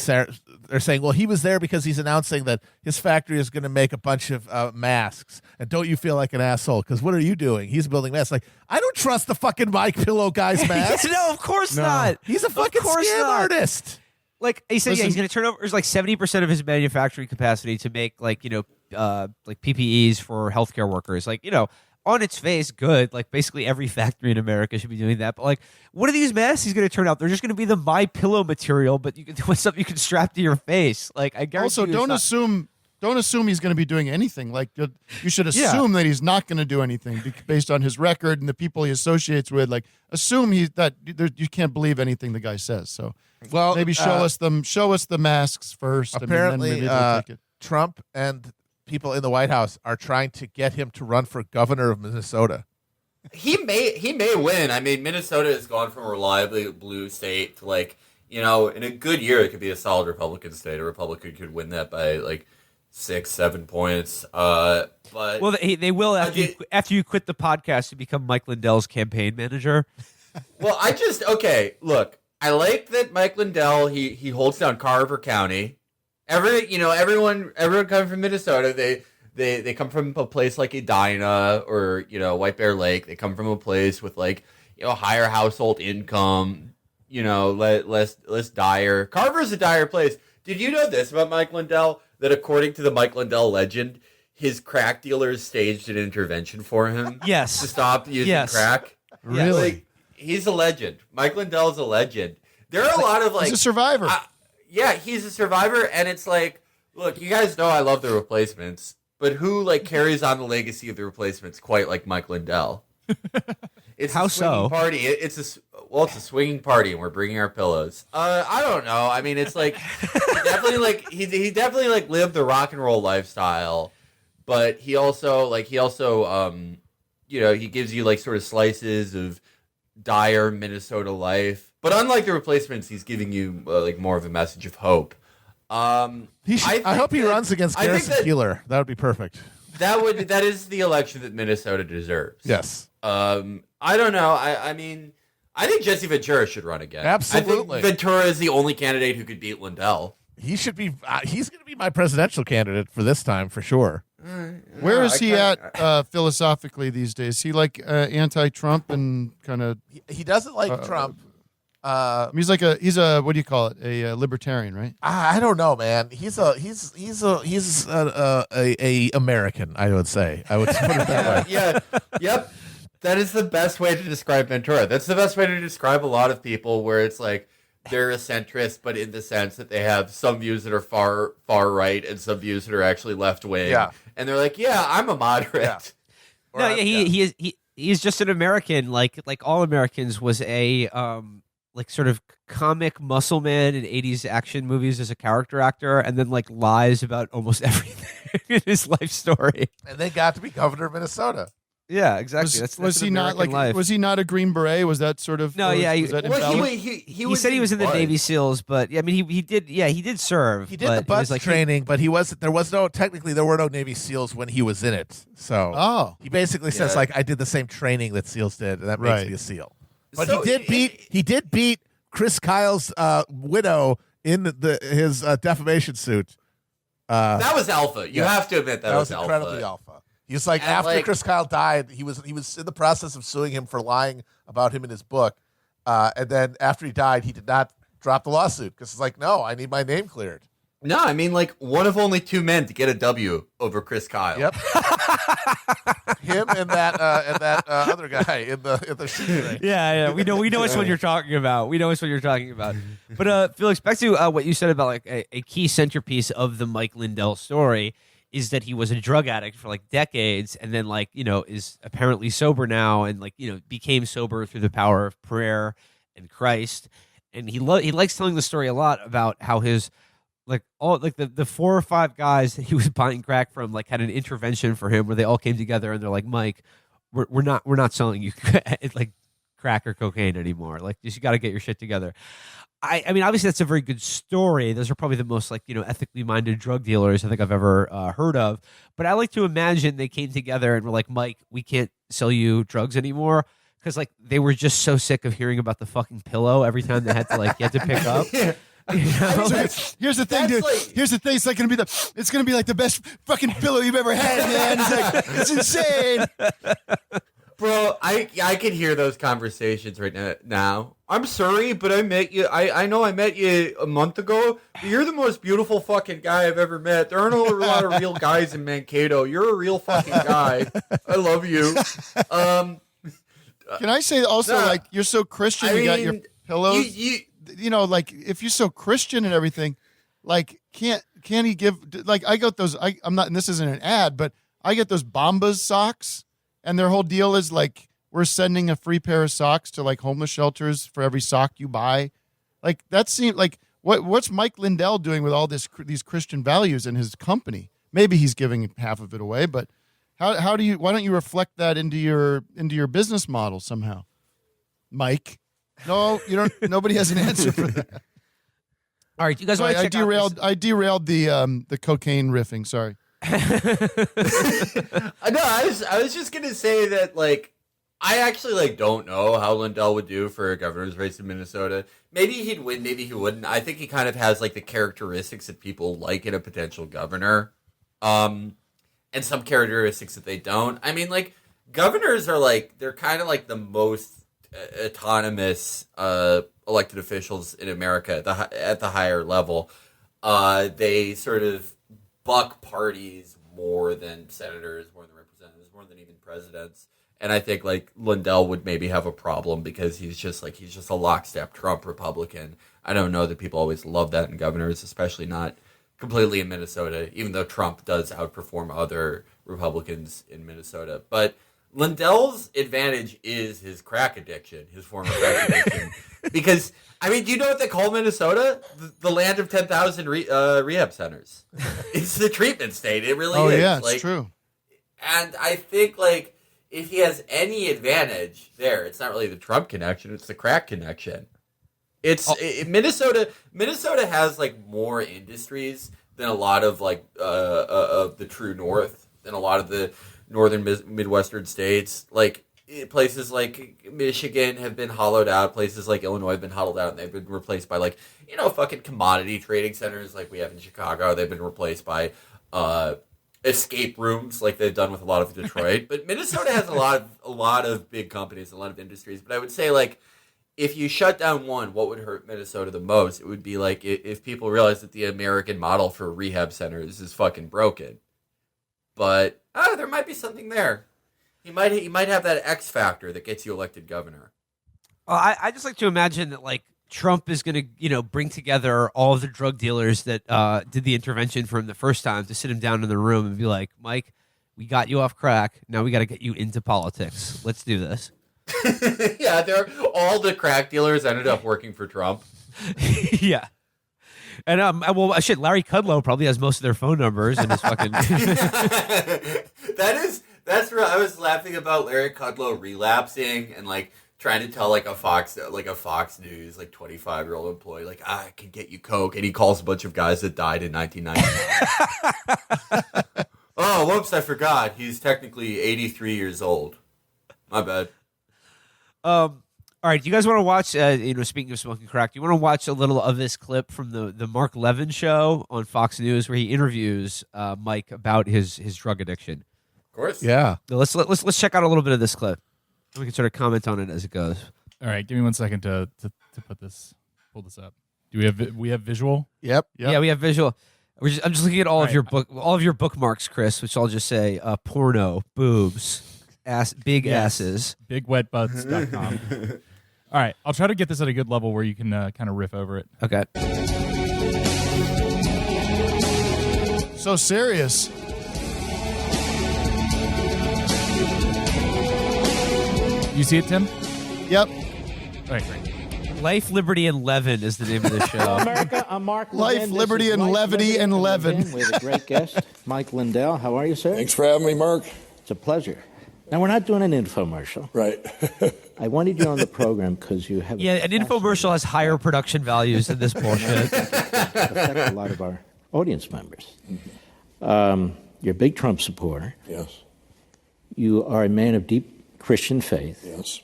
[SPEAKER 2] they're saying, well, he was there because he's announcing that his factory is going to make a bunch of masks. And don't you feel like an asshole? Because what are you doing? He's building masks. Like, I don't trust the fucking MyPillow Guy's mask.
[SPEAKER 5] No, of course not.
[SPEAKER 2] He's a fucking
[SPEAKER 5] course
[SPEAKER 2] scam
[SPEAKER 5] not.
[SPEAKER 2] artist.
[SPEAKER 5] Like he said,
[SPEAKER 3] Listen-
[SPEAKER 5] he's going to turn over. There's like 70% of his manufacturing capacity to make like PPEs for healthcare workers. Like on its face, good. Like basically every factory in America should be doing that. But like, what are these masks he's going to turn out? They're just going to be the MyPillow material, but you can do something you can strap to your face. Like I guarantee.
[SPEAKER 3] Also,
[SPEAKER 5] you
[SPEAKER 3] don't
[SPEAKER 5] it's not-
[SPEAKER 3] assume he's going to be doing anything. Like you should assume that he's not going to do anything based on his record and the people he associates with. Like assume you can't believe anything the guy says. So
[SPEAKER 2] Well,
[SPEAKER 3] maybe show us the masks first.
[SPEAKER 2] apparently,
[SPEAKER 3] and then maybe they'll take it.
[SPEAKER 2] Trump and people in the White House are trying to get him to run for governor of Minnesota.
[SPEAKER 4] He may win. I mean, Minnesota has gone from a reliably blue state to in a good year it could be a solid Republican state. A Republican could win that by 6-7 points. But
[SPEAKER 5] they will after you quit the podcast to become Mike Lindell's campaign manager.
[SPEAKER 4] well, look, I like that Mike Lindell he holds down Carver County. Everyone coming from Minnesota, they come from a place like Edina or White Bear Lake. They come from a place with higher household income, less dire. Carver's a dire place. Did you know this about Mike Lindell? That according to the Mike Lindell legend, his crack dealers staged an intervention for him.
[SPEAKER 5] Yes.
[SPEAKER 4] To stop using crack.
[SPEAKER 2] Really?
[SPEAKER 4] Like, he's a legend. Mike Lindell is a legend. There are a lot of like
[SPEAKER 3] He's a survivor.
[SPEAKER 4] yeah, he's a survivor, and it's like, look, you guys know I love the Replacements, but who like carries on the legacy of the Replacements quite like Mike Lindell? It's
[SPEAKER 5] How
[SPEAKER 4] a swinging
[SPEAKER 5] so?
[SPEAKER 4] party. It's a swinging party, and we're bringing our pillows. I don't know. I mean, it's like he definitely like lived the rock and roll lifestyle, but he also he gives you like sort of slices of dire Minnesota life. But unlike the Replacements, he's giving you like more of a message of hope.
[SPEAKER 2] I hope he runs against Garrison Keillor. That would be perfect.
[SPEAKER 4] That is the election that Minnesota deserves.
[SPEAKER 2] Yes.
[SPEAKER 4] I don't know. I mean, I think Jesse Ventura should run again.
[SPEAKER 2] Absolutely.
[SPEAKER 4] I think Ventura is the only candidate who could beat Lindell.
[SPEAKER 2] He should be. He's going to be my presidential candidate for this time for sure.
[SPEAKER 3] Where is he at philosophically these days? Is he like anti-Trump and kind of?
[SPEAKER 2] He doesn't like Trump.
[SPEAKER 3] He's a what do you call it? A libertarian, right?
[SPEAKER 2] I don't know, man. He's a American. I would say. I would put it that way.
[SPEAKER 4] Yeah. Yep. That is the best way to describe Ventura. That's the best way to describe a lot of people, where it's like they're a centrist, but in the sense that they have some views that are far right and some views that are actually left wing.
[SPEAKER 2] Yeah.
[SPEAKER 4] And they're like, yeah, I'm a moderate.
[SPEAKER 2] Yeah.
[SPEAKER 5] He's just an American, like all Americans. Was a like sort of comic muscle man in 80s action movies as a character actor, and then like lies about almost everything in his life story.
[SPEAKER 2] And they got to be governor of Minnesota.
[SPEAKER 5] Yeah, exactly.
[SPEAKER 3] Was
[SPEAKER 5] an
[SPEAKER 3] he not
[SPEAKER 5] American life.
[SPEAKER 3] Was he not a Green Beret? Was that sort of?
[SPEAKER 5] No, yeah.
[SPEAKER 3] Was that
[SPEAKER 4] Well,
[SPEAKER 3] embellished?
[SPEAKER 5] He said he was in the Navy SEALs, but yeah, I mean, he did. Yeah, he did serve.
[SPEAKER 2] He did
[SPEAKER 5] but
[SPEAKER 2] the
[SPEAKER 5] it
[SPEAKER 2] bus
[SPEAKER 5] was like
[SPEAKER 2] training, but he wasn't. There was no. Technically, there were no Navy SEAls when he was in it. So he basically says
[SPEAKER 4] Yeah.
[SPEAKER 2] like, I did the same training that SEAls did, and that makes
[SPEAKER 3] Right.
[SPEAKER 2] me a SEAL. But
[SPEAKER 4] So
[SPEAKER 2] he did beat Chris Kyle's widow in his defamation suit.
[SPEAKER 4] That was alpha. You
[SPEAKER 2] Yeah.
[SPEAKER 4] have to admit that
[SPEAKER 2] was
[SPEAKER 4] was
[SPEAKER 2] incredibly
[SPEAKER 4] alpha.
[SPEAKER 2] alpha. He's like,
[SPEAKER 4] And,
[SPEAKER 2] after
[SPEAKER 4] like-
[SPEAKER 2] Chris Kyle died, he was in the process of suing him for lying about him in his book, and then after he died, he did not drop the lawsuit because it's like, no, I need my name cleared.
[SPEAKER 4] No, I mean, like, one of only two men to get a W over Chris Kyle.
[SPEAKER 2] Yep. Him and that other guy in the shooting.
[SPEAKER 5] Yeah, we know which one you're talking about. We know which one you're talking about. But Felix, back to what you said about like a key centerpiece of the Mike Lindell story is that he was a drug addict for like decades, and then like is apparently sober now, and like became sober through the power of prayer and Christ. And he likes telling the story a lot about how his like all like the 4 or 5 guys that he was buying crack from like had an intervention for him where they all came together and they're like, Mike, we're not selling you like crack or cocaine anymore. Like, you got to get your shit together. I mean, obviously that's a very good story. Those are probably the most like ethically minded drug dealers I think I've ever heard of. But I like to imagine they came together and were like, Mike, we can't sell you drugs anymore. Because like they were just so sick of hearing about the fucking pillow every time they had to like get to pick up.
[SPEAKER 3] Here's the thing, dude. Here's the thing. It's like it's gonna be like the best fucking pillow you've ever had, man. It's like it's insane,
[SPEAKER 4] Bro, I can hear those conversations right now. I'm sorry, but I met you. I know I met you a month ago. But you're the most beautiful fucking guy I've ever met. There aren't a lot of real guys in Mankato. You're a real fucking guy. I love you.
[SPEAKER 3] Can I say also, like, you're so Christian, you got your pillows. Like, if you're so Christian and everything, like, can he give? Like, I got those. I'm not, and this isn't an ad, but I get those Bombas socks, and their whole deal is like, we're sending a free pair of socks to like homeless shelters for every sock you buy. Like, that seems like what's Mike Lindell doing with all these Christian values in his company? Maybe he's giving half of it away, but. Why don't you reflect that into your business model somehow, Mike? No, you don't. Nobody has an answer for that.
[SPEAKER 5] All right, you guys want to check out this?
[SPEAKER 3] I derailed the cocaine riffing. Sorry.
[SPEAKER 4] No, I was just gonna say that like I actually like don't know how Lindell would do for a governor's race in Minnesota. Maybe he'd win, maybe he wouldn't. I think he kind of has like the characteristics that people like in a potential governor. And some characteristics that they don't. I mean, like, governors are, like, they're kind of, like, the most autonomous elected officials in America at the higher level. They sort of buck parties more than senators, more than representatives, more than even presidents. And I think like Lindell would maybe have a problem because he's just a lockstep Trump Republican. I don't know that people always love that in governors, especially not completely in Minnesota, even though Trump does outperform other Republicans in Minnesota. But Lindell's advantage is his crack addiction, his former crack addiction. Because, I mean, do you know what they call Minnesota? The land of 10,000 rehab centers. It's the treatment state. It really is.
[SPEAKER 3] Oh, yeah, it's
[SPEAKER 4] like,
[SPEAKER 3] true.
[SPEAKER 4] And I think, like, if he has any advantage there, it's not really the Trump connection, it's the crack connection. Minnesota has like more industries than a lot of like of the true North, than a lot of the northern Midwestern states. Like places like Michigan have been hollowed out, places like Illinois have been hollowed out, and they've been replaced by like, you know, fucking commodity trading centers like we have in Chicago. They've been replaced by escape rooms like they've done with a lot of Detroit. But Minnesota has a lot of big companies, a lot of industries. But I would say, like, if you shut down one, what would hurt Minnesota the most? It would be like if people realize that the American model for rehab centers is fucking broken. But there might be something there. He might have that X factor that gets you elected governor.
[SPEAKER 5] I just like to imagine that like Trump is going to, you know, bring together all of the drug dealers that did the intervention for him the first time to sit him down in the room and be like, Mike, we got you off crack. Now we got to get you into politics. Let's do this.
[SPEAKER 4] Yeah, all the crack dealers ended up working for Trump.
[SPEAKER 5] Yeah. And well, shit, Larry Kudlow probably has most of their phone numbers and his fucking.
[SPEAKER 4] That's real. I was laughing about Larry Kudlow relapsing and like trying to tell like a Fox News like 25-year-old employee like, I can get you coke, and he calls a bunch of guys that died in 1999. Oh, whoops! I forgot. He's technically 83 years old. My bad.
[SPEAKER 5] All right, do you guys want to watch? Speaking of smoking crack, do you want to watch a little of this clip from the Mark Levin show on Fox News where he interviews Mike about his drug addiction?
[SPEAKER 4] Of course.
[SPEAKER 2] Yeah.
[SPEAKER 5] So let's check out a little bit of this clip. We can sort of comment on it as it goes.
[SPEAKER 1] All right, give me 1 second to pull this up. Do we have visual?
[SPEAKER 2] Yep.
[SPEAKER 5] Yeah, we have visual. I'm just looking at all of your bookmarks, Chris, which I'll just say porno, boobs, big asses,
[SPEAKER 1] bigwetbutts.com. All right, I'll try to get this at a good level where you can kind of riff over it.
[SPEAKER 5] Okay.
[SPEAKER 3] So serious.
[SPEAKER 1] You see it, Tim?
[SPEAKER 3] Yep.
[SPEAKER 1] All right, great.
[SPEAKER 5] Life, Liberty, and Levin is the name of the show.
[SPEAKER 6] America, I'm Mark
[SPEAKER 3] Life,
[SPEAKER 6] Levin.
[SPEAKER 3] Liberty, and Levity and Levin.
[SPEAKER 6] We have a great guest, Mike Lindell. How are you, sir?
[SPEAKER 7] Thanks for having me, Mark.
[SPEAKER 6] It's a pleasure. Now, we're not doing an infomercial.
[SPEAKER 7] Right.
[SPEAKER 6] I wanted you on the program because you have...
[SPEAKER 5] Yeah, an infomercial has higher production values than this bullshit.
[SPEAKER 6] affect a lot of our audience members. You're a big Trump supporter.
[SPEAKER 7] Yes.
[SPEAKER 6] You are a man of deep Christian faith.
[SPEAKER 7] Yes.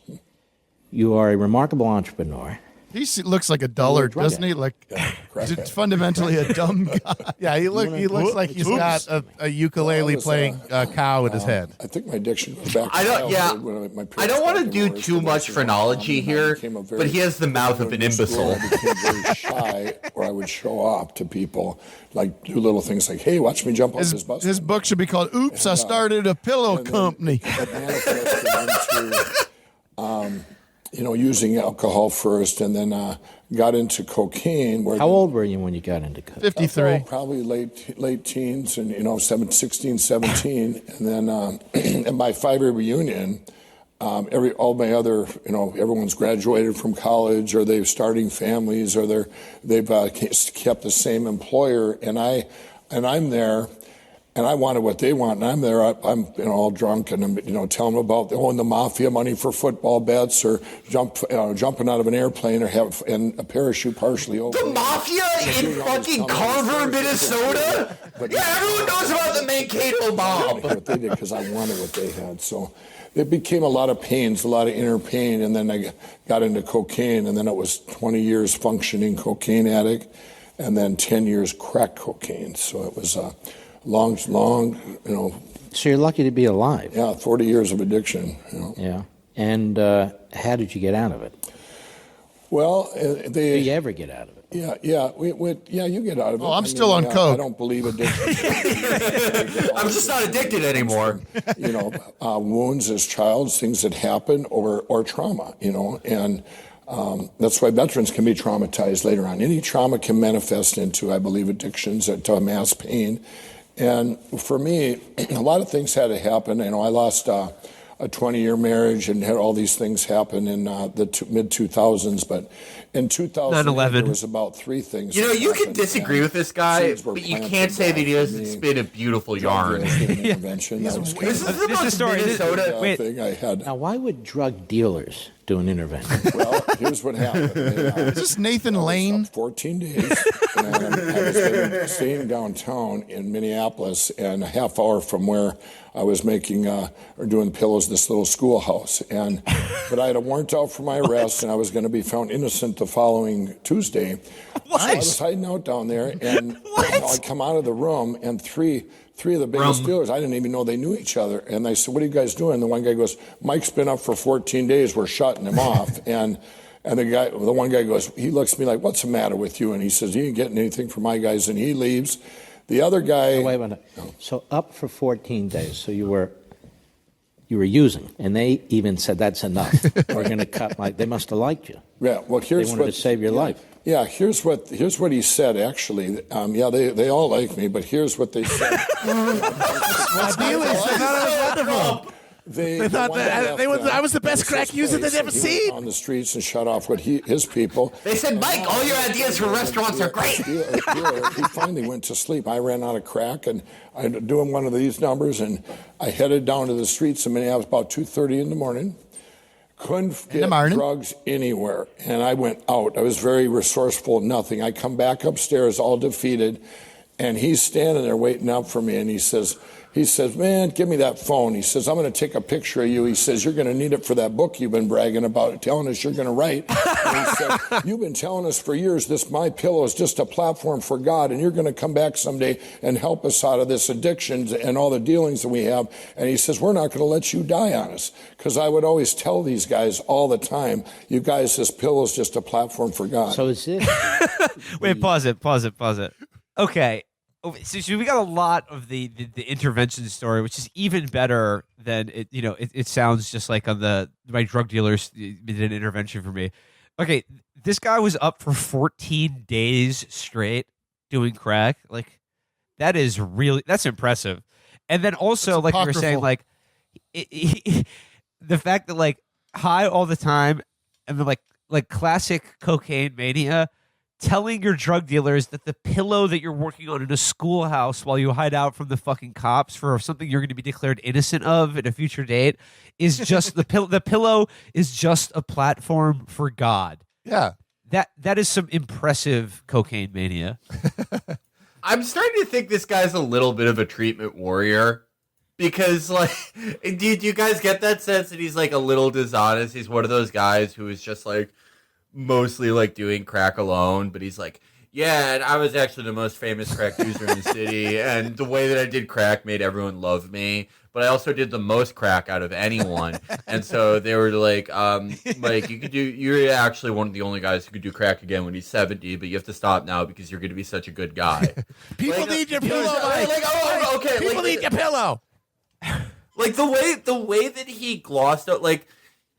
[SPEAKER 6] You are a remarkable entrepreneur.
[SPEAKER 3] He looks like a dullard,
[SPEAKER 6] drug
[SPEAKER 3] doesn't he? Like, fundamentally a dumb guy.
[SPEAKER 2] Yeah, he looks like he's got a ukulele playing a cow in his head.
[SPEAKER 7] I think my addiction goes back to
[SPEAKER 4] I don't want to do
[SPEAKER 7] divorced,
[SPEAKER 4] too
[SPEAKER 7] and
[SPEAKER 4] much phrenology here, but he has the mouth of an imbecile.
[SPEAKER 7] I became very shy, or I would show up to people, like do little things like, "Hey, watch me jump off this bus."
[SPEAKER 3] His book should be called "Oops, I Started a Pillow Company."
[SPEAKER 7] It manifested into, using alcohol first, and then got into cocaine.
[SPEAKER 6] How old were you when you got into cocaine?
[SPEAKER 3] 53.
[SPEAKER 7] Probably late teens, and 16, 17, and then at my 5-year reunion, all my other, everyone's graduated from college, or they're starting families, or they've kept the same employer, and I'm there. And I wanted what they want, and I'm there. I'm all drunk, and I'm telling them about owing the mafia money for football bets, or jumping out of an airplane, or have and a parachute partially open.
[SPEAKER 4] The mafia in fucking Carver, Minnesota? Yeah, everyone knows about the Mankato bomb.
[SPEAKER 7] What they did, because I wanted what they had. So it became a lot of pains, a lot of inner pain, and then I got into cocaine, and then it was 20 years functioning cocaine addict, and then 10 years crack cocaine. So it was long, So
[SPEAKER 6] you're lucky to be alive.
[SPEAKER 7] Yeah, 40 years of addiction.
[SPEAKER 6] Yeah. And how did you get out of it?
[SPEAKER 7] Well,
[SPEAKER 6] Did you ever get out of it?
[SPEAKER 7] Yeah. You get out of it.
[SPEAKER 3] Oh, I'm still on coke.
[SPEAKER 7] I don't believe addiction.
[SPEAKER 4] I'm just not addicted anymore.
[SPEAKER 7] Wounds as child, things that happen, or trauma. And that's why veterans can be traumatized later on. Any trauma can manifest into, I believe, addictions to mass pain. And for me, a lot of things had to happen. I lost a 20-year marriage and had all these things happen in the mid-2000s. But in 2008, there was about 3 things.
[SPEAKER 4] You can disagree with this guy, but you can't say that he doesn't spin a beautiful yarn.
[SPEAKER 7] Intervention.
[SPEAKER 4] This is the most Minnesota
[SPEAKER 7] thing I had.
[SPEAKER 6] Now, why would drug dealers do an intervention?
[SPEAKER 7] Well, here's what happened.
[SPEAKER 3] Is this Nathan Lane?
[SPEAKER 7] 14 days. And I was staying downtown in Minneapolis, and a half hour from where I was making or doing pillows, this little schoolhouse. But I had a warrant out for my arrest, and I was going to be found innocent the following Tuesday.
[SPEAKER 3] What?
[SPEAKER 7] So I was hiding out down there, and I come out of the room, and three of the biggest dealers, I didn't even know they knew each other. And I said, "What are you guys doing?" And the one guy goes, "Mike's been up for 14 days. We're shutting him off." And the one guy goes, he looks at me like, "What's the matter with you?" And he says, "You ain't getting anything from my guys." And he leaves. The other guy.
[SPEAKER 6] Wait a minute. So up for 14 days. So you were using, and they even said that's enough. We're going to cut. They must have liked you.
[SPEAKER 7] Yeah. Well,
[SPEAKER 6] They wanted to save your life.
[SPEAKER 7] Yeah. Here's what he said. Actually, they all like me, but here's what they said. They thought that
[SPEAKER 2] I was the best crack user they'd ever seen.
[SPEAKER 7] On the streets and shut off his people.
[SPEAKER 4] They said, "Mike, all your ideas for restaurants are great."
[SPEAKER 7] He finally went to sleep. I ran out of crack, and I was doing one of these numbers, and I headed down to the streets in Minneapolis about 2:30 in the morning. Couldn't get drugs anywhere, and I went out. I was very resourceful. Nothing. I come back upstairs, all defeated, and he's standing there waiting up for me, and he says, "Man, give me that phone." He says, "I'm going to take a picture of you." He says, "You're going to need it for that book you've been bragging about, telling us you're going to write." And he said, "You've been telling us for years this MyPillow is just a platform for God, and you're going to come back someday and help us out of this addiction and all the dealings that we have." And he says, "We're not going to let you die on us." Because I would always tell these guys all the time, "You guys, this pillow is just a platform for God."
[SPEAKER 6] So is this?
[SPEAKER 5] Wait, pause it. Okay. So we got a lot of the intervention story, which is even better than it. It sounds just like on my drug dealers did an intervention for me. Okay, this guy was up for 14 days straight doing crack. Like, that's impressive. And then also, like you were saying, like the fact that like high all the time, and then like classic cocaine mania. Telling your drug dealers that the pillow that you're working on in a schoolhouse while you hide out from the fucking cops for something you're going to be declared innocent of at a future date is just the pillow. The pillow is just a platform for God.
[SPEAKER 3] Yeah.
[SPEAKER 5] That is some impressive cocaine mania.
[SPEAKER 4] I'm starting to think this guy's a little bit of a treatment warrior. Because, like, do you guys get that sense that he's, like, a little dishonest? He's one of those guys who is just, like, mostly like doing crack alone, but he's like, yeah, and I was actually the most famous crack user in the city, and the way that I did crack made everyone love me, but I also did the most crack out of anyone. And so they were like, Mike, you're actually one of the only guys who could do crack again when he's 70, but you have to stop now because you're going to be such a good guy.
[SPEAKER 2] People need your pillow, Mike.
[SPEAKER 4] Okay,
[SPEAKER 2] people need your pillow.
[SPEAKER 4] Like the way that he glossed out, like,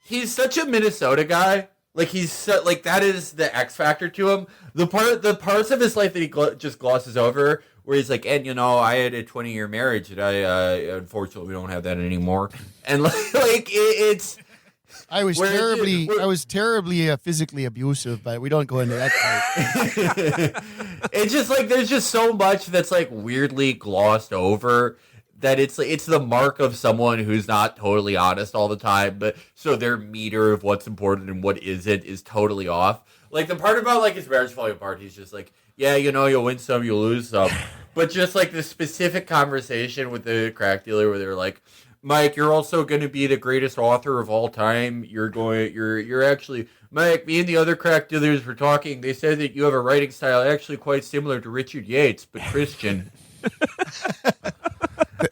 [SPEAKER 4] he's such a Minnesota guy. Like, he's so, like, that is the X factor to him. The parts of his life that he just glosses over, where he's like, and I had a 20-year marriage that I unfortunately we don't have that anymore. And it's.
[SPEAKER 3] I was terribly physically abusive, but we don't go into that part.
[SPEAKER 4] It's just like there's just so much that's like weirdly glossed over. That it's the mark of someone who's not totally honest all the time, but so their meter of what's important and what isn't is totally off. Like the part about like his marriage falling apart, he's just like, yeah, you'll win some, you'll lose some. But just like the specific conversation with the crack dealer where they're like, Mike, you're also going to be the greatest author of all time. You're actually, Mike, me and the other crack dealers were talking. They said that you have a writing style actually quite similar to Richard Yates, but Christian.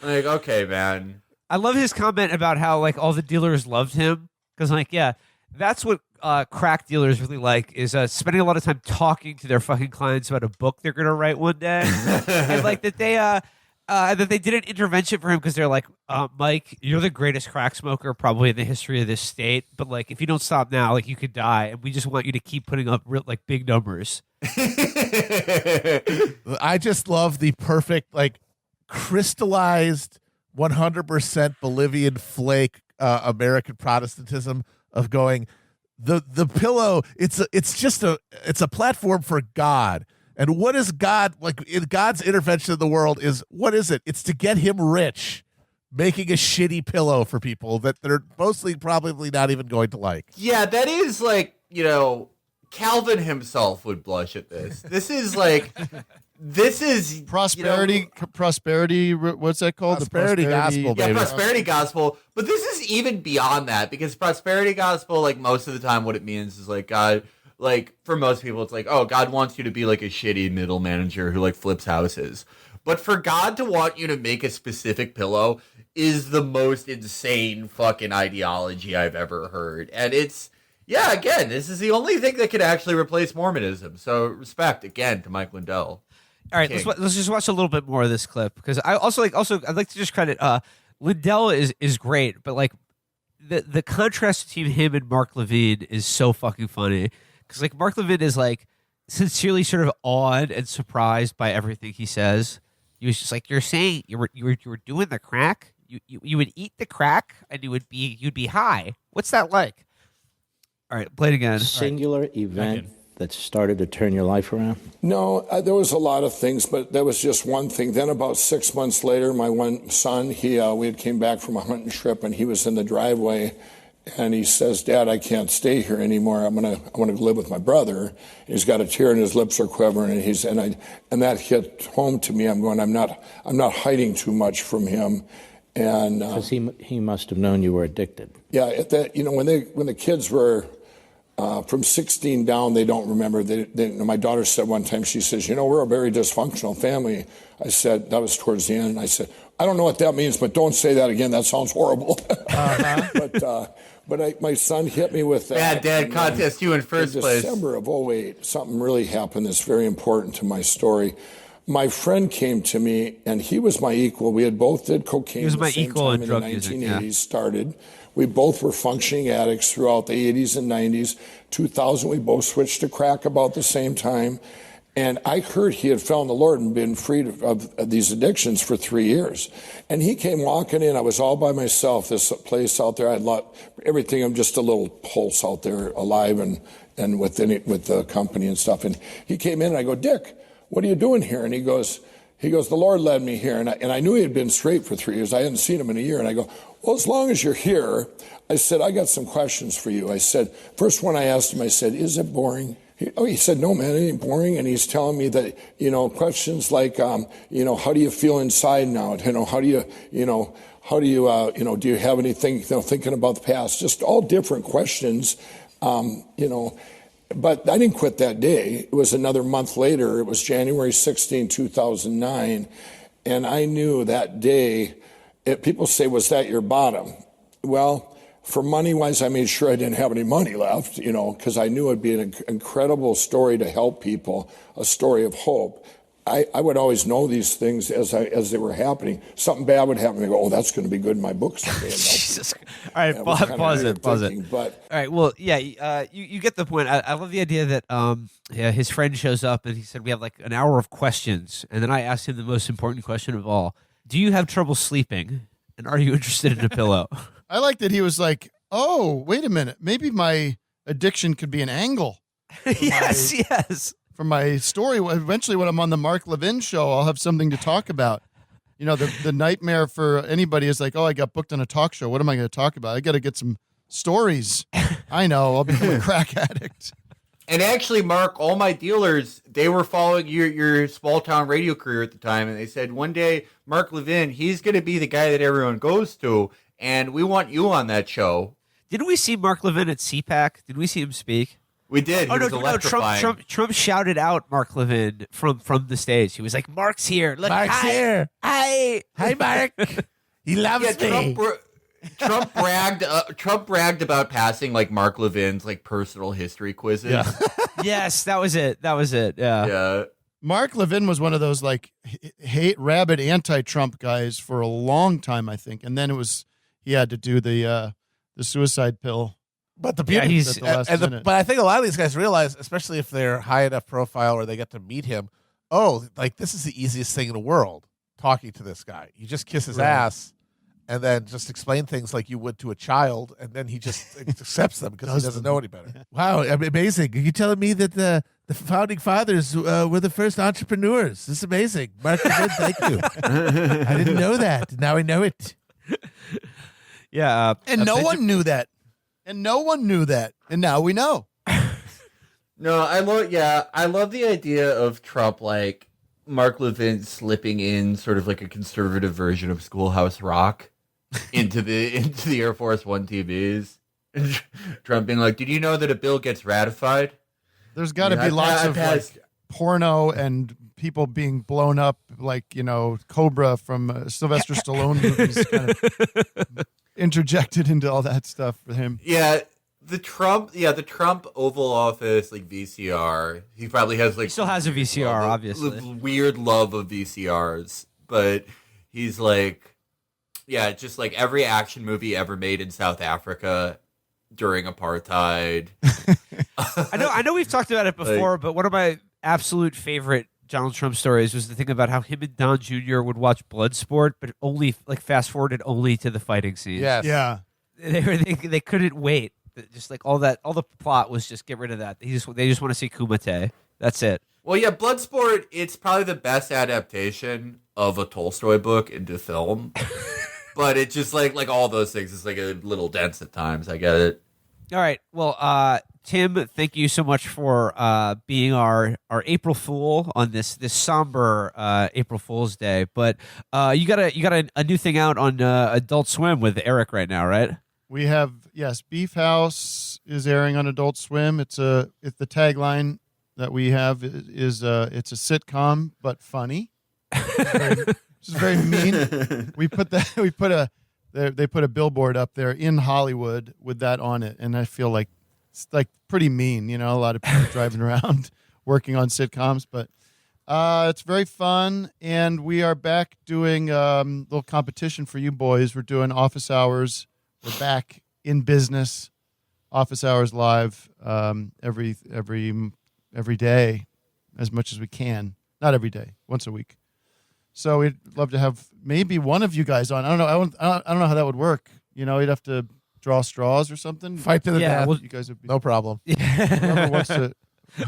[SPEAKER 4] Like, okay, man.
[SPEAKER 5] I love his comment about how like all the dealers loved him because like, yeah, that's what crack dealers really like is spending a lot of time talking to their fucking clients about a book they're gonna write one day, and like that they did an intervention for him because they're like, Mike, you're the greatest crack smoker probably in the history of this state, but like if you don't stop now, like you could die, and we just want you to keep putting up like big numbers.
[SPEAKER 2] I just love the perfect, like, crystallized 100% Bolivian flake American Protestantism of going, the pillow, it's a platform for God. And what is God, like, in God's intervention in the world is, what is it? It's to get him rich, making a shitty pillow for people that they're mostly probably not even going to like.
[SPEAKER 4] Yeah, that is like, Calvin himself would blush at this. This is
[SPEAKER 3] Prosperity, prosperity. What's that called?
[SPEAKER 2] Prosperity gospel,
[SPEAKER 4] yeah,
[SPEAKER 2] baby.
[SPEAKER 4] prosperity gospel. But this is even beyond that, because prosperity gospel, like, most of the time what it means is like God, like, for most people it's like, oh, God wants you to be like a shitty middle manager who like flips houses. But for God to want you to make a specific pillow is the most insane fucking ideology I've ever heard. And yeah, again, this is the only thing that could actually replace Mormonism. So respect, again, to Mike Lindell.
[SPEAKER 5] All right, let's just watch a little bit more of this clip, because I also I'd like to just credit Lindell is great, but like the contrast between him and Mark Levine is so fucking funny, because like Mark Levine is like sincerely sort of awed and surprised by everything he says. He was just like, you're saying you were doing the crack, you would eat the crack and you'd be high. What's that like? All right, play it again.
[SPEAKER 6] Singular event that started to turn your life around?
[SPEAKER 7] No, there was a lot of things, but that was just one thing. Then about 6 months later, my one son, we had came back from a hunting trip, and he was in the driveway, and he says, Dad, I can't stay here anymore. I want to live with my brother. He's got a tear and his lips are quivering, and that hit home to me. I'm going, I'm not hiding too much from him. And
[SPEAKER 6] because he must have known you were addicted.
[SPEAKER 7] Yeah, at that, when the kids were from 16 down, they don't remember. My daughter said one time, she says, we're a very dysfunctional family. I said, that was towards the end. I said, I don't know what that means, but don't say that again. That sounds horrible. But my son hit me with that.
[SPEAKER 4] Bad dad contest, you in first place.
[SPEAKER 7] December of 2008, something really happened that's very important to my story. My friend came to me, and he was my equal. We had both did cocaine.
[SPEAKER 5] He was my equal in drug
[SPEAKER 7] music. In the 1980s,
[SPEAKER 5] yeah.
[SPEAKER 7] started. We both were functioning addicts throughout the 80s and 90s. 2000, we both switched to crack about the same time. And I heard he had found the Lord and been freed of these addictions for 3 years. And he came walking in. I was all by myself, this place out there. I had everything. I'm just a little pulse out there, alive and with the company and stuff. And he came in, and I go, Dick, what are you doing here? And he goes, the Lord led me here. And I knew he had been straight for 3 years. I hadn't seen him in a year. And I go, well, as long as you're here, I said, I got some questions for you. I said, first one I asked him, I said, is it boring? He said, no, man, it ain't boring. And he's telling me that, questions like, how do you feel inside now? How do you, do you have anything, thinking about the past? Just all different questions, But I didn't quit that day. It was another month later. It was January 16, 2009. And I knew that day, people say, was that your bottom? Well, for money-wise, I made sure I didn't have any money left, because I knew it'd be an incredible story to help people, a story of hope. I would always know these things as they were happening. Something bad would happen. I go, oh, that's going to be good in my book someday.
[SPEAKER 5] Jesus. All right, pause it. But all right, well, yeah, you get the point. I love the idea that his friend shows up and he said, we have like an hour of questions. And then I asked him the most important question of all. Do you have trouble sleeping? And are you interested in a pillow?
[SPEAKER 3] I like that he was like, oh, wait a minute. Maybe my addiction could be an angle.
[SPEAKER 5] Yes.
[SPEAKER 3] For my story. Eventually, when I'm on the Mark Levin show, I'll have something to talk about. The nightmare for anybody is like, oh, I got booked on a talk show. What am I going to talk about? I got to get some stories. I know. I'll become a crack addict.
[SPEAKER 4] And actually, Mark, all my dealers, they were following your small town radio career at the time, and they said one day, Mark Levin, he's going to be the guy that everyone goes to, and we want you on that show.
[SPEAKER 5] Didn't we see Mark Levin at CPAC? Did we see him speak?
[SPEAKER 4] We did. He was electrifying.
[SPEAKER 5] Trump shouted out Mark Levin from the stage. He was like, Mark's here. Look,
[SPEAKER 2] Mark's here.
[SPEAKER 5] Hi,
[SPEAKER 2] Mark. He loves me.
[SPEAKER 4] Trump bragged about passing like Mark Levin's like personal history quizzes.
[SPEAKER 2] Yeah.
[SPEAKER 5] Yes, that was it. Yeah.
[SPEAKER 4] Yeah.
[SPEAKER 3] Mark Levin was one of those like rabid anti-Trump guys for a long time, I think, and then he had to do the suicide pill.
[SPEAKER 2] But the
[SPEAKER 5] Yeah,
[SPEAKER 2] beauty,
[SPEAKER 5] he's-
[SPEAKER 3] at the last minute.
[SPEAKER 2] but I think a lot of these guys realize, especially if they're high enough profile or they get to meet him, oh, like this is the easiest thing in the world. Talking to this guy, you just kiss his ass, and then just explain things like you would to a child, and then he just accepts them because he doesn't know any better. Wow, amazing! Are you telling me that the founding fathers were the first entrepreneurs? This is amazing, Mark. Thank you. I didn't know that. Now I know it.
[SPEAKER 5] Yeah.
[SPEAKER 3] And no one knew that. And no one knew that. And now we know.
[SPEAKER 4] No, I love the idea of Trump like Mark Levin slipping in sort of like a conservative version of Schoolhouse Rock into the Air Force One TVs. And Trump being like, "Did you know that a bill gets ratified?"
[SPEAKER 3] There's got to be lots of like, porno and people being blown up like, Cobra from Sylvester Stallone movies kind of interjected into all that stuff for him.
[SPEAKER 4] Yeah, the Trump Oval Office like VCR. He probably has like
[SPEAKER 5] He still has a VCR, obviously.
[SPEAKER 4] Weird love of VCRs, but he's like, yeah, just like every action movie ever made in South Africa during apartheid.
[SPEAKER 5] I know we've talked about it before, but one of my absolute favorite Donald Trump stories was the thing about how him and Don Jr. would watch Bloodsport, but only like fast forwarded only to the fighting scenes.
[SPEAKER 2] Yes.
[SPEAKER 3] Yeah.
[SPEAKER 5] They couldn't wait. Just like all the plot was just get rid of that. They just want to see Kumite. That's it.
[SPEAKER 4] Well, yeah, Bloodsport, it's probably the best adaptation of a Tolstoy book into film. But it just like all those things, it's like a little dense at times. I get it.
[SPEAKER 5] All right. Well, Tim, thank you so much for being our April Fool on this somber April Fool's Day. But you got a new thing out on Adult Swim with Eric right now, right?
[SPEAKER 3] We have, yes, Beef House is airing on Adult Swim. It's the tagline that we have is it's a sitcom but funny. Which is very mean. They put a billboard up there in Hollywood with that on it, and I feel like it's like pretty mean. A lot of people driving around working on sitcoms, but it's very fun. And we are back doing a little competition for you boys. We're doing office hours. We're back in business. Office hours live every day, as much as we can. Not every day, once a week. So we'd love to have maybe one of you guys on. I don't know. I don't know how that would work. You'd have to draw straws or something.
[SPEAKER 2] Fight to the death.
[SPEAKER 3] You guys would be,
[SPEAKER 2] No problem.
[SPEAKER 3] whoever wants to.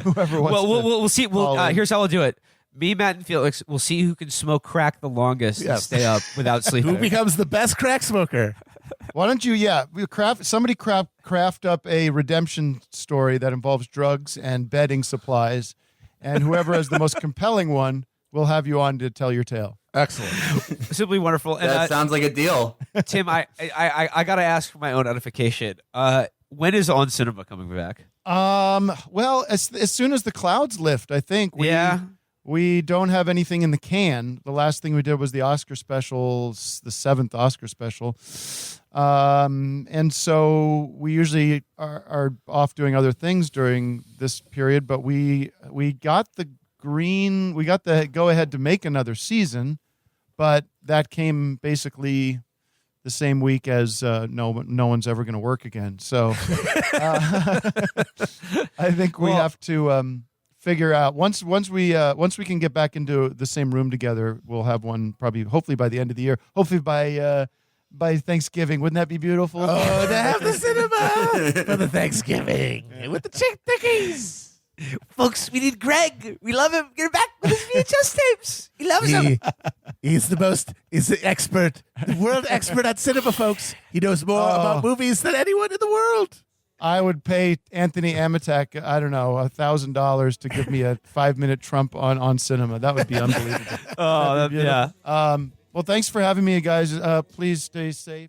[SPEAKER 5] We'll see.
[SPEAKER 3] call in.
[SPEAKER 5] Here's how we'll do it. Me, Matt, and Felix will see who can smoke crack the longest and
[SPEAKER 2] Yes.
[SPEAKER 5] stay up without sleeping.
[SPEAKER 2] Who becomes the best crack smoker?
[SPEAKER 3] Why don't you? Yeah, somebody craft up a redemption story that involves drugs and bedding supplies, and whoever has the most compelling one, we'll have you on to tell your tale.
[SPEAKER 2] Excellent.
[SPEAKER 5] Simply wonderful. And
[SPEAKER 4] That sounds like a deal.
[SPEAKER 5] Tim, I got to ask for my own edification. When is On Cinema coming back?
[SPEAKER 3] Well, as soon as the clouds lift, I think. We don't have anything in the can. The last thing we did was the Oscar special, the 7th Oscar special. And so we usually are off doing other things during this period, but we got the go ahead to make another season, but that came basically the same week as no one's ever going to work again. So I think we have to figure out once we can get back into the same room together, we'll have one hopefully by the end of the year. Hopefully by Thanksgiving. Wouldn't that be beautiful?
[SPEAKER 2] Oh, to have the cinema for the Thanksgiving with the chick thickies.
[SPEAKER 5] Folks, we need Greg. We love him. Get him back with his VHS tapes. He loves them.
[SPEAKER 2] He's the expert, the world expert at cinema, folks. He knows more about movies than anyone in the world.
[SPEAKER 3] I would pay Anthony Amitek, I don't know, $1,000 to give me a 5-minute Trump on cinema. That would be unbelievable.
[SPEAKER 5] Yeah.
[SPEAKER 3] Well, thanks for having me, guys. Please stay safe.